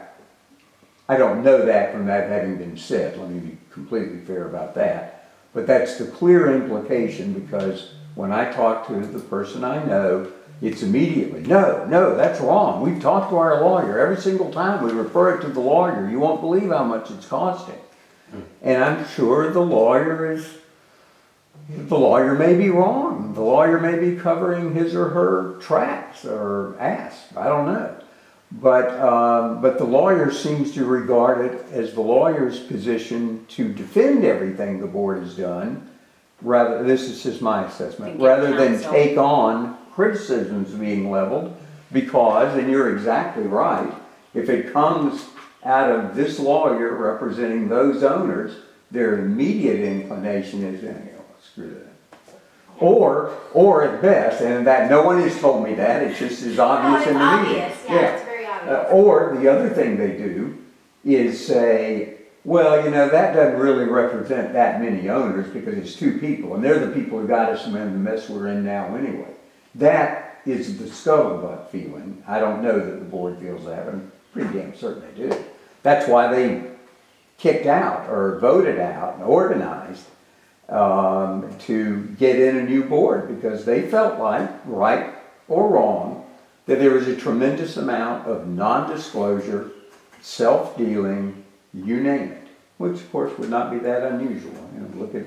I don't know that from that having been said, let me be completely fair about that. But that's the clear implication because when I talk to the person I know, it's immediately, no, that's wrong. We've talked to our lawyer. Every single time we refer it to the lawyer, you won't believe how much it's costing. And I'm sure the lawyer may be wrong. The lawyer may be covering his or her tracks or ass. I don't know. But the lawyer seems to regard it as the lawyer's position to defend everything the board has done, this is just my assessment, rather than take on criticisms being leveled because, and you're exactly right, if it comes out of this lawyer representing those owners, their immediate inclination is, screw that. Or at best, and that no one has told me that, it's just as obvious in the meeting. Yeah, it's very obvious. Or the other thing they do is say, well, that doesn't really represent that many owners because it's 2 people, and they're the people who got us in the mess we're in now anyway. That is the scuttlebutt feeling. I don't know that the board feels that, and Pretty damn certain they do. That's why they kicked out or voted out and organized to get in a new board, because they felt like, right or wrong, that there was a tremendous amount of non-disclosure, self-dealing, you name it, which of course would not be that unusual. You know, look at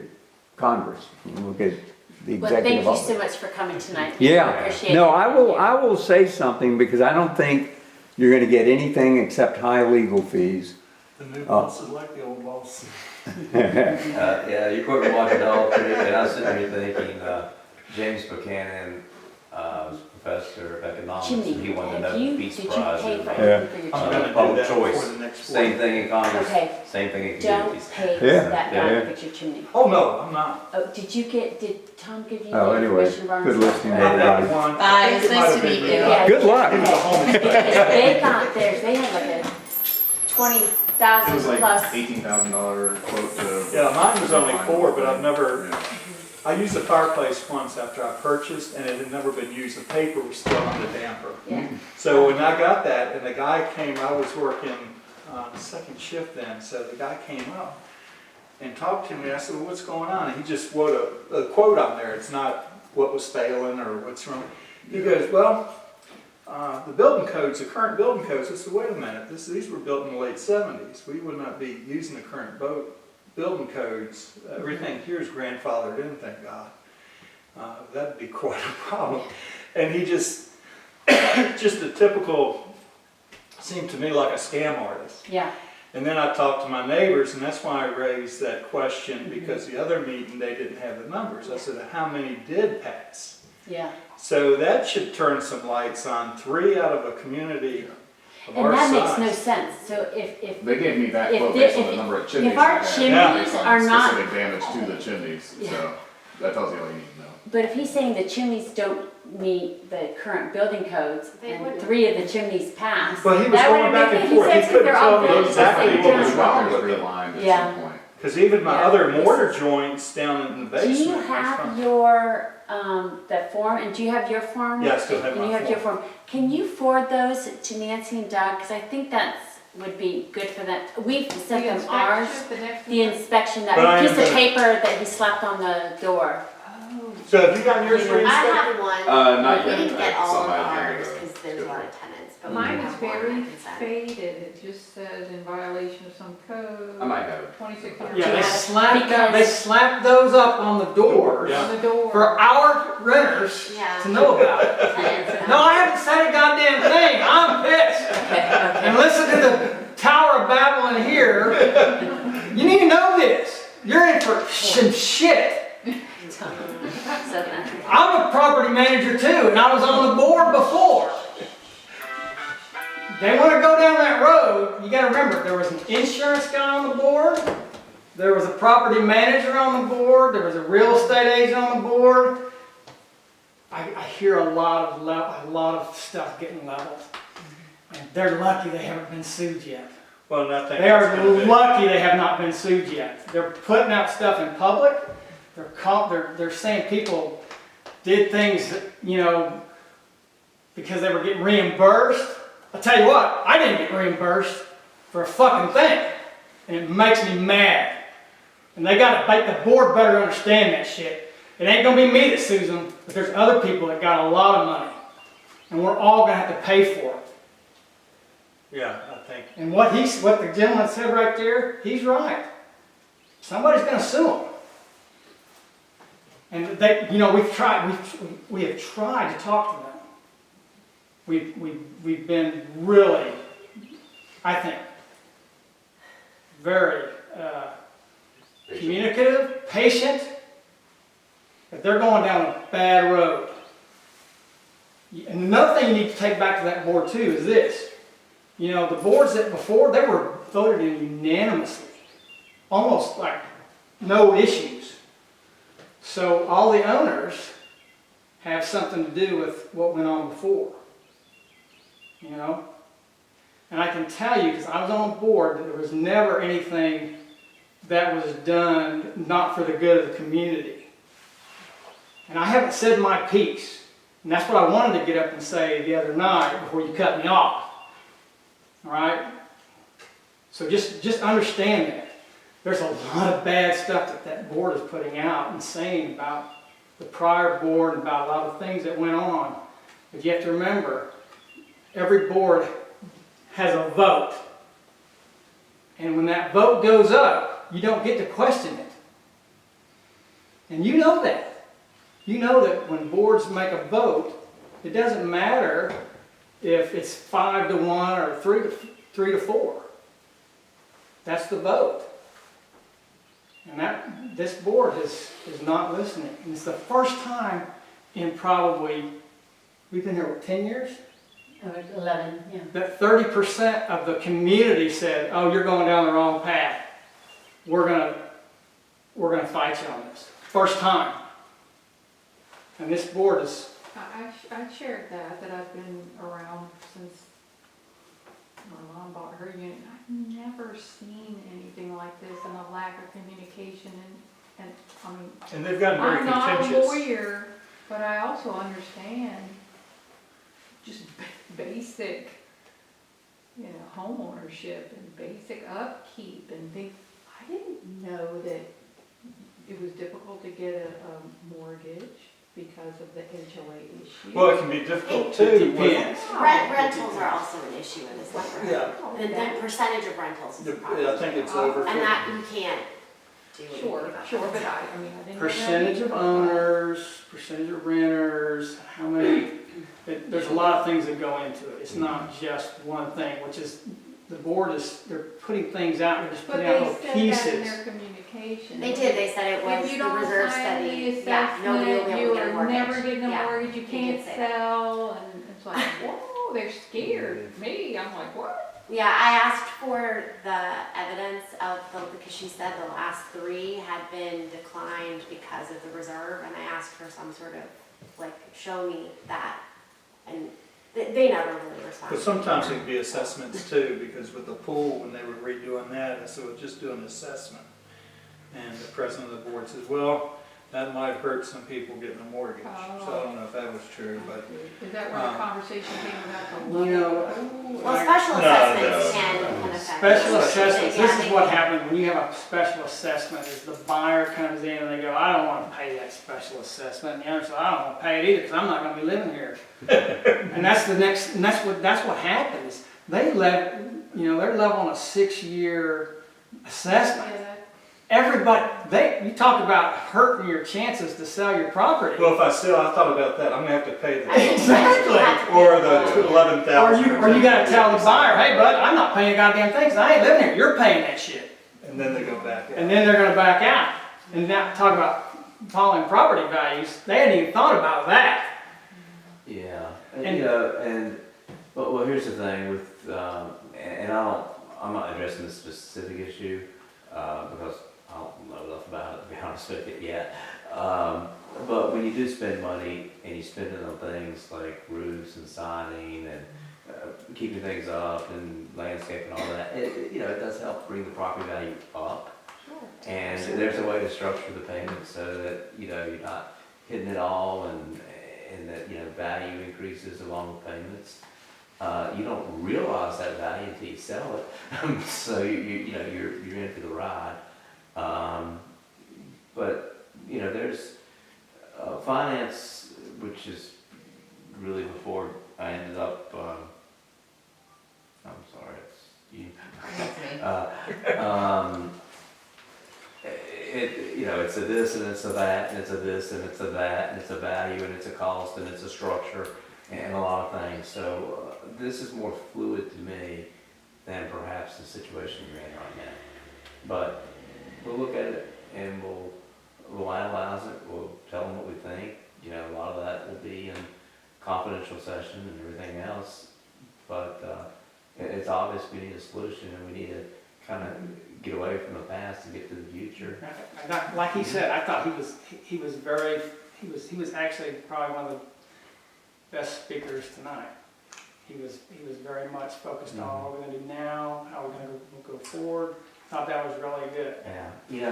Congress, look at the Well, thank executive you office. so much for coming tonight. We Yeah, appreciate no, it. I will say something, because I don't think you're gonna get anything except high legal fees. The new boss is like the old boss. Yeah, you quoted Montreal, and I was sitting here thinking, James Buchanan was a professor of economics, and he Jimmy, won the have Nobel you, Peace did you Prize. pay in, for Yeah. anything for your I'm children? gonna do public that choice. before the next Same board. thing in Congress, Okay. same thing in Don't communities. pay Yeah, that yeah. guy to fix your chimney. Oh, no, I'm not. Oh, did Tom give you Oh, the anyway, information, Barnes? good listening to I've got everybody. one. Bye, I think it's it nice might to have been meet me. you. Yeah. Good luck. It was a home Because inspection. they got theirs, they had like a It was 20,000 like plus. $18,000 quote to. Yeah, mine was only 4, but I've never, Yeah. I used the fireplace once after I purchased, and it had never been used. The paper was still on the damper. Yeah. So when I got that, and the guy came, I was working second shift then, so the guy came up and talked to me. I said, well, what's going on? And he just wrote a quote on there. It's not what was failing or what's wrong. He goes, well, the building codes, the current building codes. I said, wait a minute, these were built in the late 70s. We would not be using the current building codes. Everything here is grandfathered in, thank God. That'd be quite a problem. And he just a typical, seemed to me like a scam artist. Yeah, And then I talked to my neighbors, and that's why I raised that question, because the other meeting, they didn't have the numbers. I said, how many did pass? yeah. So that should turn some lights on. 3 out of a community of And our that makes size. no sense. So if, They gave me that If quote the- based on if- the number of chimneys. if our I had, chimneys based on are not- specific damage to the chimneys, Yeah. so that tells you all you need to know. but if he's saying the chimneys don't meet the current building codes They and wouldn't. 3 of the chimneys pass. But he was that going wouldn't back make and any forth. He sense 'cause couldn't they're all tell me built at the exactly same what was time. wrong There's with it. realigned at Yeah. some point. Because even my Yeah. other mortar joints down in the Do basement. you was have fine. your, that form, and do you have your form? Yeah, I still have And my you have your form. form. Can you forward those to Nancy and Doug? Because I think that's, would be good for them. We've sent The them ours, inspection, the next the one. inspection, But I that am piece of gonna- paper that he slapped on the door. So have you gotten yours I I reinspected? have one. Not We yet. didn't get I all saw of my agenda ours because there's a lot of tenants, but we Mine is have one I very can send. faded, it just says in violation of some code. I might have it. 2600. Yeah, they Because- slapped those up on the doors Yeah. On the door. for our renters Yeah. to know about it. Tenants. No, I haven't said a goddamn thing. I'm pissed. And listen to the Tower of Babel in here. You need to know this. You're in for some shit. So that- I'm a property manager too, and I was on the board before. They want to go down that road. You got to remember, there was an insurance guy on the board. There was a property manager on the board. There was a real estate agent on the board. I hear a lot of stuff getting leveled, and they're lucky they haven't been sued yet. Well, nothing. They are lucky they have not been sued yet. They're putting out stuff in public. They're saying people did things, because they were getting reimbursed. I'll tell you what, I didn't get reimbursed for a fucking thing. And it makes me mad. And they gotta make the board better understand that shit. It ain't gonna be me that sues them, but there's other people that got a lot of money. And we're all gonna have to pay for it. Yeah, I think. And what the gentleman said right there, he's right. Somebody's gonna sue them. And they, we have tried to talk to them. We've been really, I think, very communicative, patient, but they're going down a bad road. And another thing you need to take back to that board too is this. The boards that before, they were voted in unanimously, almost like no issues. So all the owners have something to do with what went on before, And I can tell you, because I was on the board, that there was never anything that was done not for the good of the community. And I haven't said my piece. And that's what I wanted to get up and say the other night before you cut me off. all right? So just understand that. There's a lot of bad stuff that that board is putting out and saying about the prior board and about a lot of things that went on. But you have to remember, every board has a vote. And when that vote goes up, you don't get to question it. And you know that. You know that when boards make a vote, it doesn't matter if it's 5-1 or 3-4. That's the vote. And this board is not listening. And it's the first time in probably, we've been here, what, 10 years? Or 11, yeah. That 30% of the community said, oh, you're going down the wrong path. We're gonna fight you on this. First time. And this board is, I shared that I've been around since my mom bought her unit. I've never seen anything like this and a lack of communication and I mean. And they've gotten very I'm not a contentious. lawyer, but I also understand just basic, home ownership and basic upkeep and things. I didn't know that it was difficult to get a mortgage because of the HOA issue. Well, it can be difficult It too. depends. Rentals are also an issue in this neighborhood. Yeah, The percentage of rentals is a problem. I think it's over. And that you can't do anything Sure, about. sure, but I mean, I didn't know that. percentage of owners, percentage of renters, how many, there's a lot of things that go into it. It's not just one thing, which is, the board is, they're putting things out, they're just But putting out they little said that in pieces. their communication. They did, they said it was If you the don't reserve sign the study. Yeah, nobody will be assessment, able you to get a are mortgage. never getting a Yeah, mortgage, you they can't did say that. sell, and it's like, whoa, they're scared. Me, I'm like, what? Yeah, I asked for the evidence of because she said the last 3 had been declined because of the reserve, and I asked for some sort of, show me that, and they never really responded. But sometimes it can be assessments too, because with the pool, when they were redoing that, and so just do an assessment. And the president of the board says, well, that might hurt some people getting a mortgage. So I don't know if that was true, but. Is that where the conversation came about the You know, Well, special assessments can affect. special it. assessments, Yeah, this is they what can. happens when you have a special assessment, is the buyer comes in and they go, I don't want to pay that special assessment, and the owner says, I don't want to pay it either, because I'm not going to be living here. And that's what happens. They're level on a 6-year assessment. Yeah, Everybody, you talk about hurting your chances to sell your property. Well, if I thought about that, I'm gonna have to pay the. Exactly. Or the 11,000. Or you gotta tell the buyer, hey bud, I'm not paying a goddamn thing, 'cause I ain't living here, you're paying that shit. And then they go back. And then they're gonna back out. And now, talk about falling property values, they hadn't even thought about that. Yeah, And- well, here's the thing with, and I'm not addressing this specific issue, because I don't know enough about it, to be honest with you, yet. But when you do spend money and you spend it on things like roofs and siding and keeping things up and landscaping and all that, it does help bring the property value up. And there's a way to structure the payments so that, you're not hitting it all and that, value increases along with payments. You don't realize that value until you sell it. So you're in for the ride. But there's finance, which is really before I ended up. I'm sorry, it's you. It's a this and it's a that and it's a this and it's a that and it's a value and it's a cost and it's a structure and a lot of things. So this is more fluid to me than perhaps the situation you're in right now. But we'll look at it and we'll analyze it. We'll tell them what we think. A lot of that will be in confidential session and everything else. But it's obvious we need a solution and we need to kind of get away from the past and get to the future. Like he said, I thought he was actually probably one of the best speakers tonight. He was very much focused on what we're going to do now, how we're going to go forward. Thought that was really good. Yeah,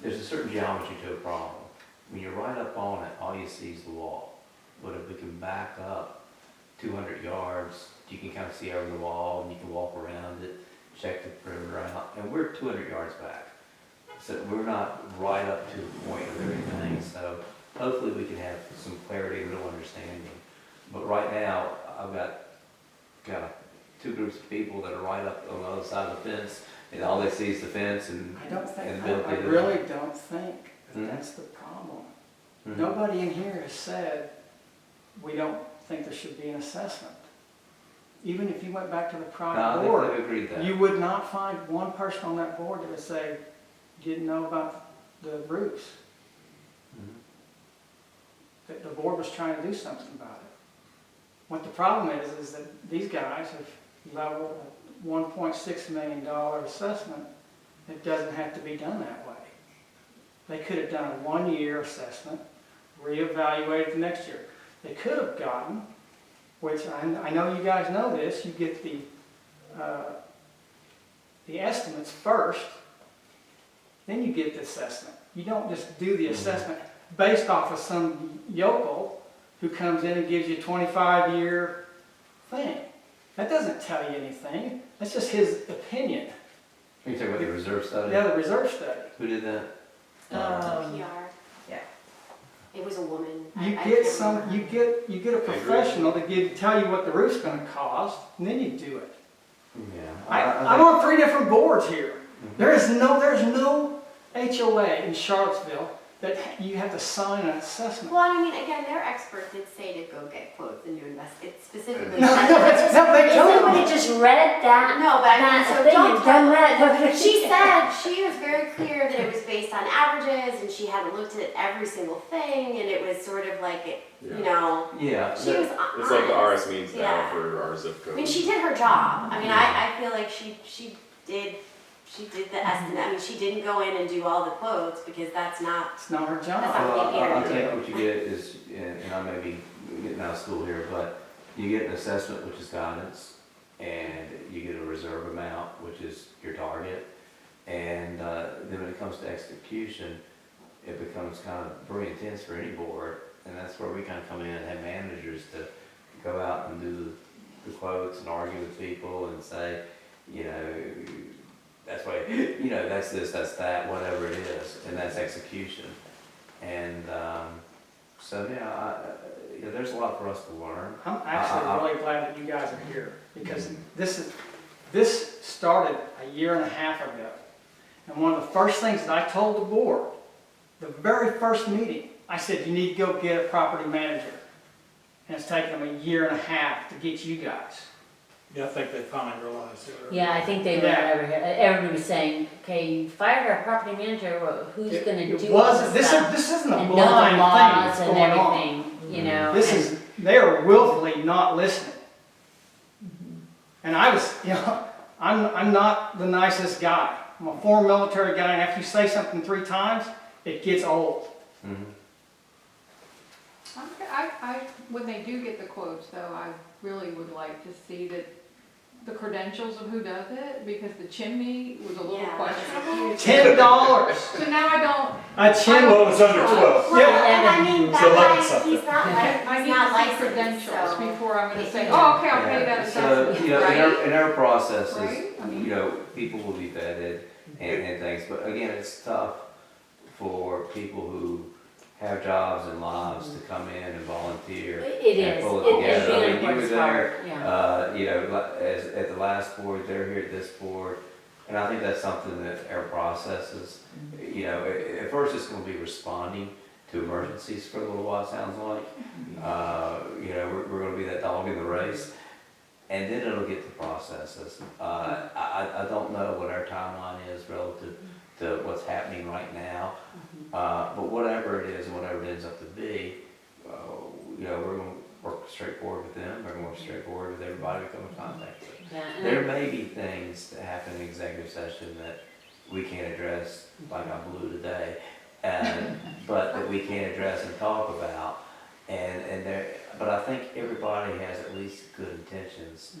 there's a certain geometry to a problem. When you're right up on it, all you see is the wall. But if we can back up 200 yards, you can kind of see over the wall and you can walk around it, check the perimeter out, and we're 200 yards back. So we're not right up to the point of everything, so hopefully we can have some clarity and real understanding. But right now, I've got two groups of people that are right up on the other side of the fence, and all they see is the fence and. I don't think, and I really don't think that Mhm. that's the problem. Mhm. Nobody in here has said, we don't think there should be an assessment. Even if you went back to the No, prior I think board, they've agreed that. you would not find one person on that board that would say, didn't know about the roofs. Mhm. That the board was trying to do something about it. What the problem is that these guys have leveled a $1.6 million assessment. It doesn't have to be done that way. They could have done a 1-year assessment, reevaluated the next year. They could have gotten, which I know you guys know this, you get the estimates first, then you get the assessment. You don't just do the assessment based off of some yokel who comes in and gives you a 25-year thing. That doesn't tell you anything. That's just his opinion. Are you talking about the reserve study? Yeah, the reserve study. Who did that? PR. yeah. It was a woman. You I get can't some, remember. you get a professional to tell you what the roof's gonna cost, and then you do it. Yeah. I'm on 3 different boards here. There's no HOA in Charlottesville that you have to sign an assessment. Well, I mean, again, they're experts that say to go get quotes and to invest. It specifically. No, they told Somebody me. just read that. No, but I mean, that so thing don't and done that. She said, she was very clear that it was based on averages and she hadn't looked at every single thing and it was sort of like, you know, Yeah. she was It's like the honest. RS means now Yeah. for our zip code. I mean, she did her job. I mean, I feel like she did the estimate. I mean, she didn't go in and do all the quotes because that's not, It's not her That's job. not- Well, I think what you get is, and I may be getting out of school here, but you get an assessment, which is guidance, and you get a reserve amount, which is your target. And then when it comes to execution, it becomes kind of very intense for any board. And that's where we kind of come in and have managers to go out and do the quotes and argue with people and say, you know, that's why, you know, that's this, that's that, whatever it is, and that's execution. And so, yeah, there's a lot for us to learn. I'm actually really glad that you guys are here because this started a year and a half ago. And one of the first things that I told the board, the very first meeting, I said, you need to go get a property manager. And it's taken them a year and a half to get you guys. Yeah, I think they finally realized it. Yeah, I think they were Yeah. over here. Everybody was saying, okay, you fired our property manager, well, who's gonna It do all wasn't, this stuff? this isn't a And know blind the thing laws that's and going on. everything, you know? This and- is, they are willfully not listening. And I was, you know, I'm not the nicest guy. I'm a former military guy, and after you say something 3 times, it gets old. Mhm. When they do get the quotes though, I really would like to see that the credentials of who does it, because the chimney was a little Yeah. questionable. $10. So now I don't, A chin. Well, it was under 12. well, Yeah. and I mean, that So 11 guy, something. he's not like, I he's need not to see licensed, credentials so. before I'm gonna say, Yeah. oh, okay, I'll pay Yeah, that so, assessment, you know, right? in our processes, Right? I mean- you know, people will be vetted and things, but again, it's tough for people who have jobs and lives to come in and volunteer. It and is, pull it it together. is I mean, being you were works there, hard, yeah. You know, as, at the last board, they're here at this board, and I think that's something that our processes, you know, at first it's gonna be responding to emergencies for a little while, it sounds like. You know, we're gonna be that dog in the race, and then it'll get to processes. I don't know what our timeline is relative to what's happening right now, but whatever it is and whatever it ends up to be, you know, we're gonna work straightforward with them, we're gonna work straightforward with everybody we come in contact with. Yeah, and There may be things that happen in executive session that we can't address, like I blew today, but that we can't address and talk about. And there, but I think everybody has at least good intentions.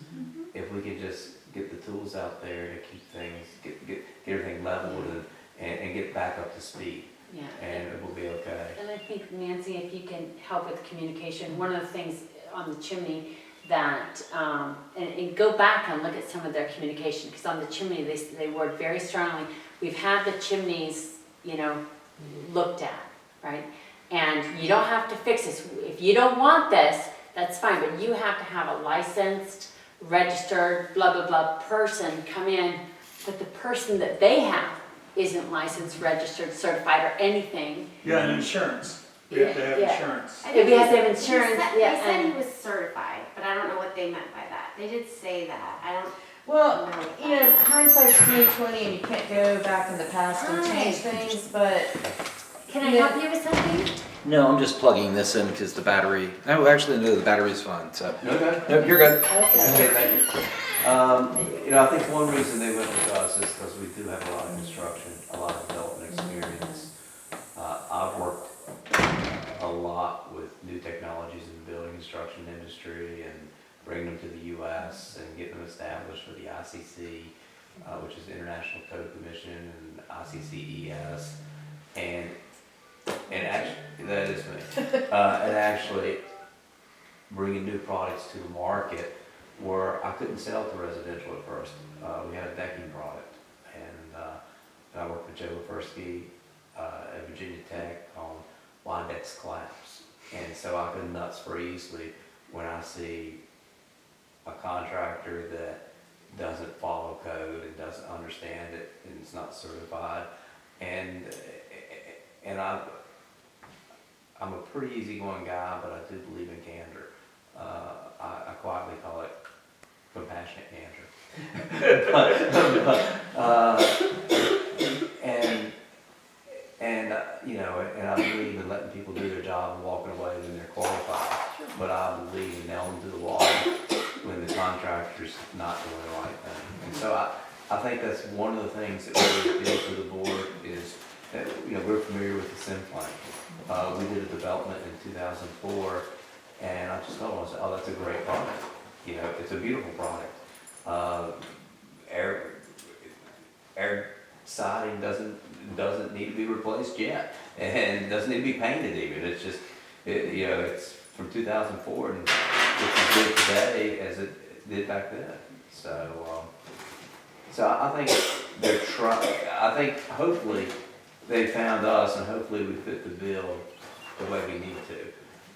If we could just get the tools out there to keep things, get everything leveled and get back up to speed, yeah. and it will be okay. And I think, Nancy, if you can help with communication, one of the things on the chimney, that, and go back and look at some of their communication, because on the chimney, they word very strongly, we've had the chimneys, you know, looked at, right? And you don't have to fix this. If you don't want this, that's fine, but you have to have a licensed, registered, blah, blah, blah person come in, but the person that they have isn't licensed, registered, certified, or anything. Yeah, and insurance. We have to have Yeah. insurance. I If think he has to have they insurance, said- yeah, They said and- he was certified, but I don't know what they meant by that. They did say that. I don't Well, know what you know, that meant. hindsight's 20/20 and you can't go back in the past and change things, but Can I help you with something? No, I'm just plugging this in because the battery, no, actually, no, the battery's fine, so. Okay. Nope, you're good. Okay. Okay, thank you. You know, I think one reason they went with us is because we do have a lot of construction, a lot of development experience. I've worked a lot with new technologies in the building construction industry and bringing them to the US and getting them established for the ICC, which is the International Code Commission, and ICCES. And actually, that is me. And actually bringing new products to the market where I couldn't sell to residential at first. We had a decking product, and I worked with Joe Lefersky at Virginia Tech on Windex clamps. And so I can nuts very easily when I see a contractor that doesn't follow code and doesn't understand it and it's not certified. And I'm a pretty easygoing guy, but I do believe in candor. I quietly call it compassionate candor. You know, and I believe in letting people do their job and walking away when they're qualified. But I believe in nailing to the wall when the contractor's not doing the right thing. And so I think that's one of the things that we do for the board is that, you know, we're familiar with the sim plan. We did a development in 2004, and I just told them, I said, oh, that's a great product. You know, it's a beautiful product. Air siding doesn't need to be replaced yet, and doesn't need to be painted even. It's just, you know, it's from 2004, and it's as good today as it did back then. So I think they're trying. I think hopefully they found us, and hopefully we fit the bill the way we need to.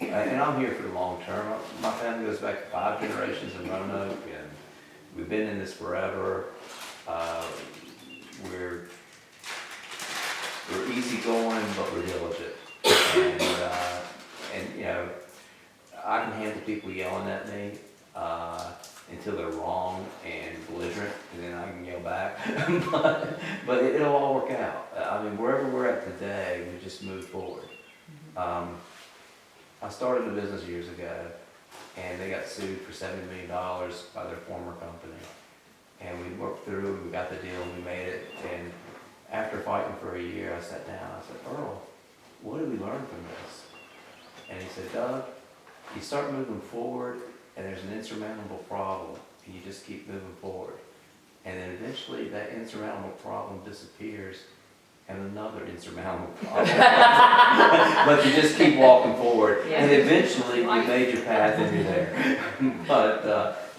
And I'm here for the long term. My family goes back 5 generations in Roanoke, and we've been in this forever. We're easygoing, but we're diligent. And you know, I can handle people yelling at me until they're wrong and belligerent, and then I can yell back. but it'll all work out. I mean, wherever we're at today, we just move forward. I started a business years ago, and they got sued for $70 million by their former company. And we worked through, we got the deal, we made it, and after fighting for a year, I sat down, I said, Earl, what did we learn from this? And he said, Doug, you start moving forward, and there's an insurmountable problem, and you just keep moving forward. And then eventually that insurmountable problem disappears, and another insurmountable problem. But you just keep walking forward, Yeah. and eventually you made your path and you're there. But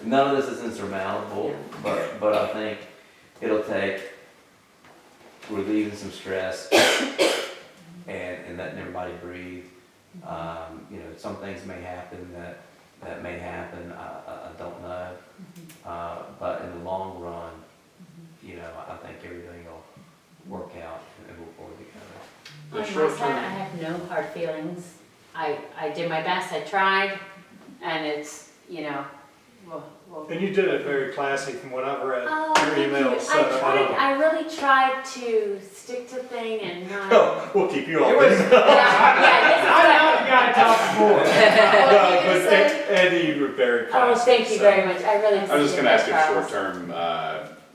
none of this is insurmountable, but I think it'll take relieving some stress and letting everybody breathe. You know, some things may happen that may happen, I don't know. But in the long run, you know, I think everything will work out and we'll pull together. On my side, I have no hard feelings. I did my best, I tried, and it's, you know, well. And you did it very classy from what I've read, Oh, your thank you. emails. So I really tried to stick to thing and not. Oh, we'll keep you all It was- busy. I know you gotta talk more. No, but Eddie, you were very Oh, classy. thank you so. very much, I really. I was just gonna ask if Charles. short-term,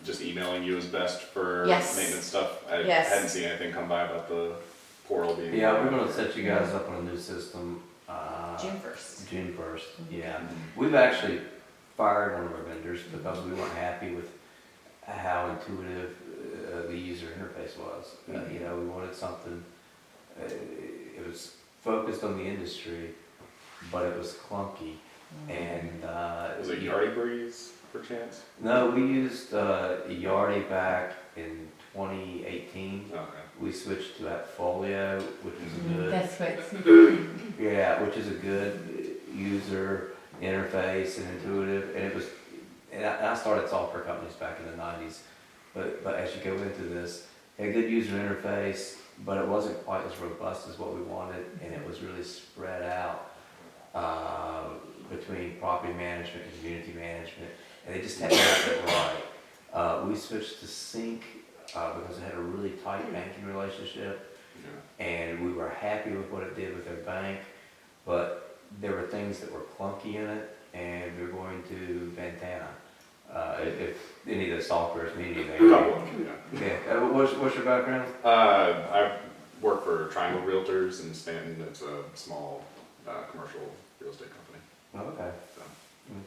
just emailing you is best for Yes. maintenance stuff. I Yes. hadn't seen anything come by about the portal being. Yeah, we're gonna set you guys up on a new system, June 1st. June 1st, yeah. We've actually fired one of our vendors because we weren't happy with how intuitive the user interface was. You know, we wanted something, it was focused on the industry, but it was clunky. And, Was it Yardy Breeze, perchance? No, we used, Yardi back in 2018. Okay. We switched to Appfolio, which is good. That's what's, Yeah, which is a good user interface and intuitive, and it was, and I started software companies back in the 90s, but as you go into this, it had a good user interface, but it wasn't quite as robust as what we wanted, and it was really spread out between property management and community management, and they just hadn't got it right. We switched to Sync because it had a really tight banking relationship, Yeah. and we were happy with what it did with their bank, but there were things that were clunky in it, and we were going to Ventana. If any of the softwares need anything. A couple of them, yeah. Yeah, what's your background? I work for Triangle Realtors in Stanton. It's a small commercial real estate company. Oh, okay. So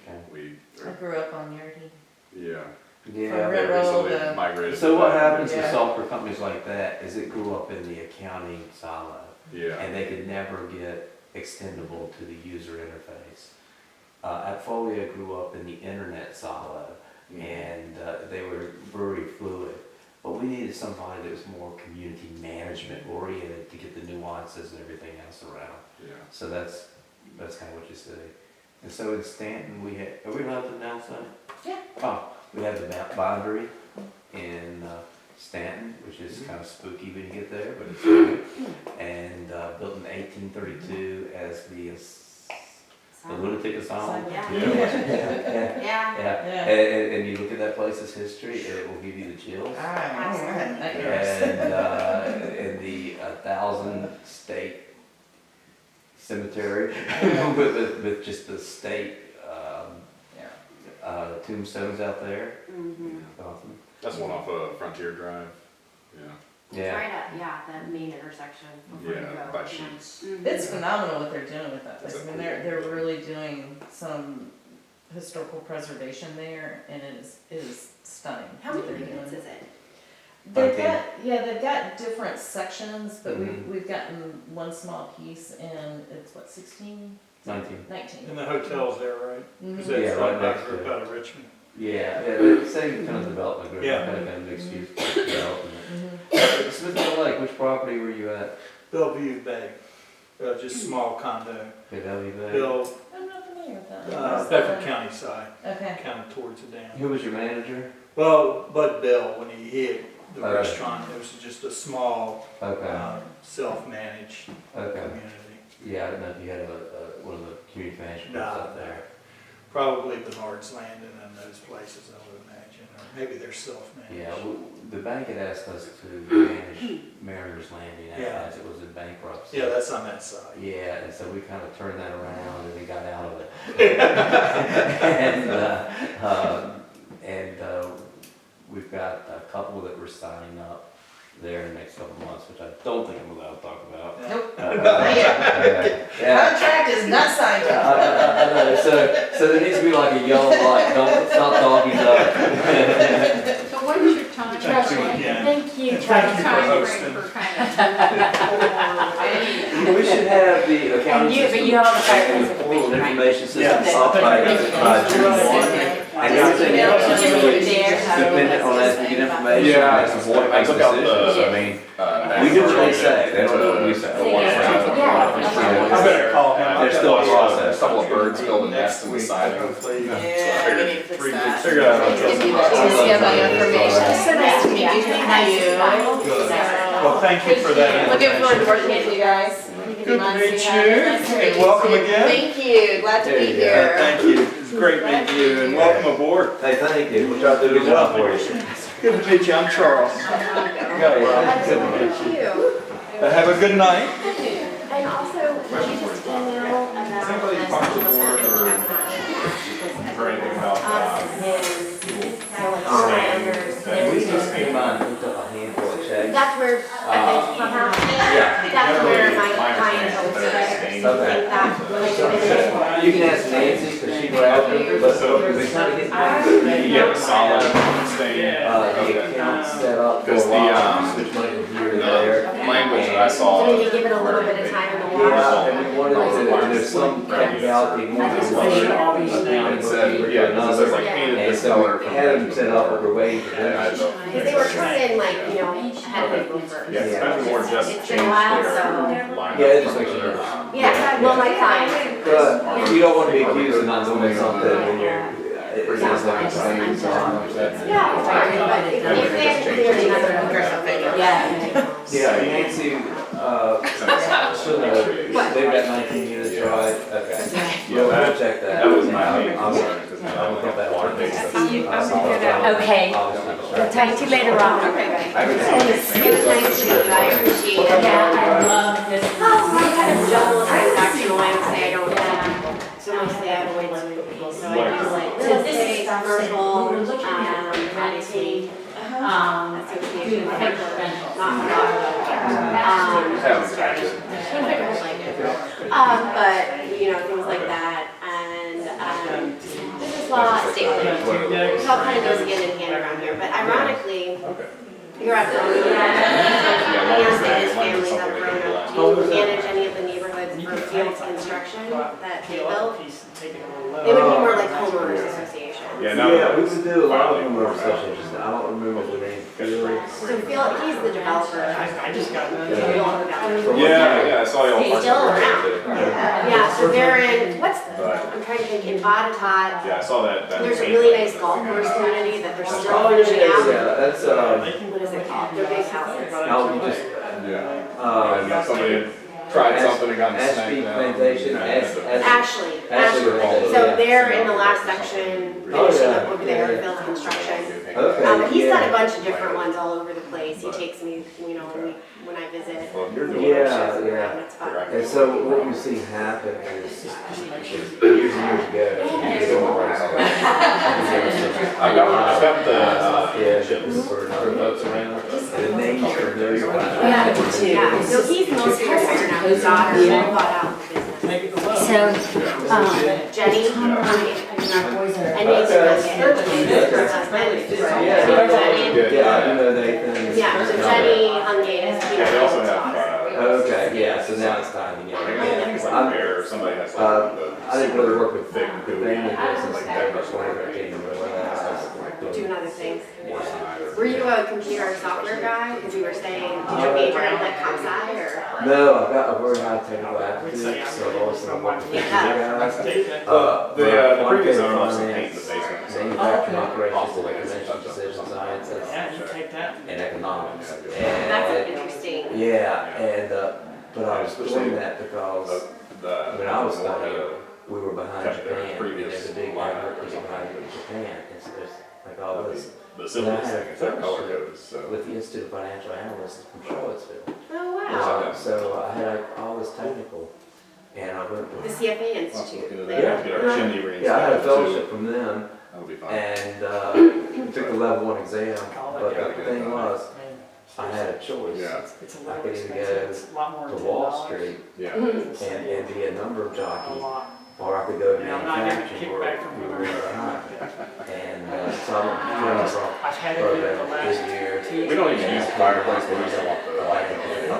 Okay. we, I grew up on Yardi. yeah, Yeah. From they Railroad, recently migrated. So to what that. happens to Yeah. software companies like that is it grew up in the accounting silo, Yeah. and they could never get extendable to the user interface. Appfolio grew up in the internet silo, and they were very fluid. But we needed somebody that was more community management oriented to get the nuances and everything else around. Yeah. So that's kind of what you see. And so in Stanton, are we allowed to announce that? Yeah. Oh, we have the Mount Boundary in Stanton, which is kind of spooky when you get there, but it's good. And built in 1832 as the lunatic asylum. Yeah. Yeah. Yeah. Yeah. And you look at that place's history, and it will give you the chills. And the 1,000 state cemetery with just the state tombstones out there. Awesome. That's one off Frontier Drive. Yeah. Yeah. Right at, the main intersection before you Yeah, go. by Sheets. It's phenomenal what they're doing with that place. It's I a mean, cool they're place. really doing some historical preservation there, and it is stunning. How what many they're units doing. is it? They've got different sections, but Mhm. we've gotten one small piece, and it's what, 16? 19. 19. And the hotel's there, right? Mhm. Is Yeah, that right run by a next to group it. out of Richmond? Yeah, the same kind of development group, Yeah. kind of mixed use development. Mhm. Smithville Lake, which property were you at? Bellevue Bay, just small condo. At Bellevue Bay? Bill, I'm not familiar with that. Where's that Bedford one? County side, Okay. kind of towards the dam. Who was your manager? Well, Bud Bill, when he hit the Okay. restaurant, it was just a small, Okay, self-managed okay. community. Yeah, I don't know if you had one of the community management groups No, up there. Probably Bernard's Landing and those places, I would imagine, or maybe they're self-managed. Yeah, the bank had asked us to manage Mariners Landing Yeah. as it was in bankruptcy. Yeah, that's on that side. Yeah, and so we kind of turned that around and we got out of it. and we've got a couple that we're signing up there in the next couple of months, which I don't think I'm allowed to talk about. Nope. Yeah. Yeah. Contract is not signed I up. know, so there needs to be like a yellow light, don't stop talking up. So what is your time Thank you frame? again. thank you, And thank you Charlie. for Time hosting. frame for kind of We should have the accounting And you- but system. you have all the fire and the preservation, portal right? information system Yeah. up by June 1. And everything else is Just really leave it there. dependent on as we get information, Yeah, as the board I makes took out decisions. the- I mean, we do what they say, they don't know what we say. I better call him. There's still a process. A couple of birds build a nest in the side. Hopefully. Yeah, we need to fix that. Figure out how to Give you do the, it. give my information. So nice to meet you. Good. Well, thank you for that. Looking forward to working with you guys. Good to meet you, and welcome again. Thank you, glad to There be you go. here. Thank you. It's great meeting you, and welcome aboard. Hey, thank you, we'll try to do a good job for you. Good to meet you. I'm Charles. Yeah, good to meet Thank you. Have a good night. And also, would you just email about Anybody this? talk to the board or anything about All the owners. We just came on, picked up a handful of checks. That's where, Yeah. that's where my client was, so I think that, like, You can ask Nancy, because cheap route, but so we kind of get back to the, You get a solid thing. the account set up for a Because the, while, switch money from here to there. language that I saw. So maybe give it a little bit of time in the water. Yeah, and we wanted to, and there's some technicality, more than one account, It said, yeah, it says like painted and this so color. we had them set up, but we're waiting for Yeah, I them. don't know. Because they were coming like, ahead of April first. Yeah, especially more just It's change been a while, their so. line. Yeah, it just makes it Yeah, well, my client. But you don't want to be accused of not doing something when you're, it sounds like it's saying something. Yeah, but if they had clearly another. Yeah. Yeah, Nancy, should have, they've got 19 units, right? Okay. Yeah, that, Check that. that was my main I'm concern, because I don't think that water thing. Okay. We'll talk to you later on. It was nice to meet you, I appreciate it. Yeah, I love this. Oh, I kind of juggle transactional, I would say I don't, so mostly I avoid some, so I do like real estate, commercial, renting, association, not a lot of but, things like that, and, there's just a lot of stakeholders. It all kind of goes hand in hand around here, but ironically, you're at home, and his families have grown up. Do you manage any of the neighborhoods for field construction that they built? They would be more like homeowners association. Yeah, no. Yeah, we would do a lot of them were associations, I don't remember the name. So Phil, he's the developer. Yeah, I saw y'all. He's still around. Yeah, so they're in, I'm trying to think, in Botetourt. Yeah, I saw that. There's a really nice golf course community that they're still finishing out. Yeah, that's, What is it called? Their big houses. no, you just, Yeah. Somebody had tried something and got Ashby snagged down. Plantation, Ashley. Ashley. So they're in the last section, finishing up over there, yeah. Phil's construction. Okay, He's got a yeah. bunch of different ones all over the place. He takes me, when I visit. Well, if you're doing Yeah, it. Shows me yeah. around, it's fun. And so what we see happen is, years and years ago. I've got the, Yeah, chips for for another votes around. the names are very. Yeah, so he's mostly retired now. His daughter bought out the business. So, Jenny, and Nathan her husband. Yeah, I know Nathan. Yeah, so Jenny Hungate is. Yeah, they also have, Okay, yeah, so now it's time to get it. I'm there, somebody has like I didn't really work with thick the family business that much longer, I can't remember what I was. Doing other things. Were you a computer software guy? Because you were saying, did you major in like comp sci or? No, I've got a very high technical aptitude, so I've always been working with guys. the previous owner wants to paint the basement. Manufacturing operations, and information decision sciences, and economics. That's And, interesting. yeah, and, but I was doing that because when I was studying, we were behind Japan, and there's a big effort behind Japan, and so there's like all this. The simplest thing is that color code, so. With the Institute of Financial Analysts from Charlottesville. Oh, wow. So I had all this technical, and I went The with, CFA Institute. Get our chimney rings. yeah, I had a fellowship from them, That'll be fine. and took the level 1 exam, but the thing was, I had a choice. Yeah. I could either go to Wall Street Yeah. and be a number jockey, or I could go to manufacturing where we were behind. And so I went through a program this year. We don't even use fireplace, we just want the light.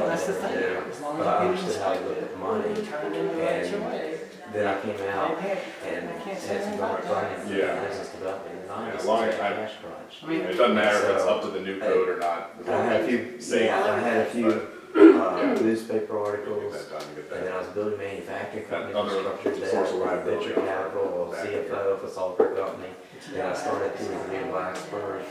That's the thing. But I understood how to look at money, and then I came out and had some dark finance and Yeah. business development, and I Yeah, was as long a as I- cash crunch. It doesn't matter if it's up to the new code or not. as I long had a as few, it's safe. I had a few Yeah. newspaper Get articles, that done, get and then that. I was building manufacturing companies, Other structured source there, of where I liability. venture capital, CFO of a software company. Then I started to in Blacksburg,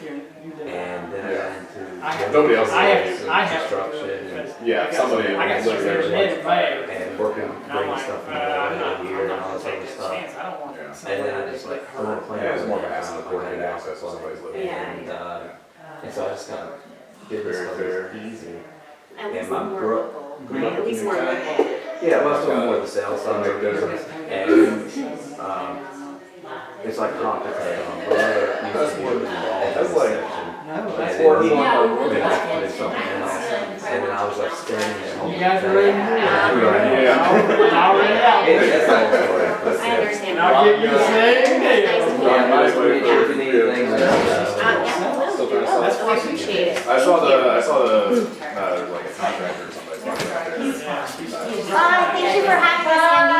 and then I got into. Nobody else is I really have- using I have to construction do it, because Yeah, if somebody I got lives some there, engineering like, May. And working, And I'm bringing like, stuff from I'm not over here and all gonna this take other this stuff. chance, I don't want Yeah. And then I just like, I want to plan. Yeah, it's more of a on hassle how to to get access to somebody's living. And so I just kind of did this Very stuff fair. easy. At least my more bro- local, right? At least more local. Yeah, most of them were the sales side of the business. And, it's like hot potato. My brother used to be involved in That's the like- section. And That's then worth he it. went back to do something else. And then I was like standing there. You guys are ready? Yeah. Yeah. Already out. It's a long story. but, I understand I'll give you the same deal. Yeah, nice to meet you. If you need anything, Still trying to sell That's it. we appreciate it. I saw the, like a contractor or somebody talking about it. Thank you for having us, Andy.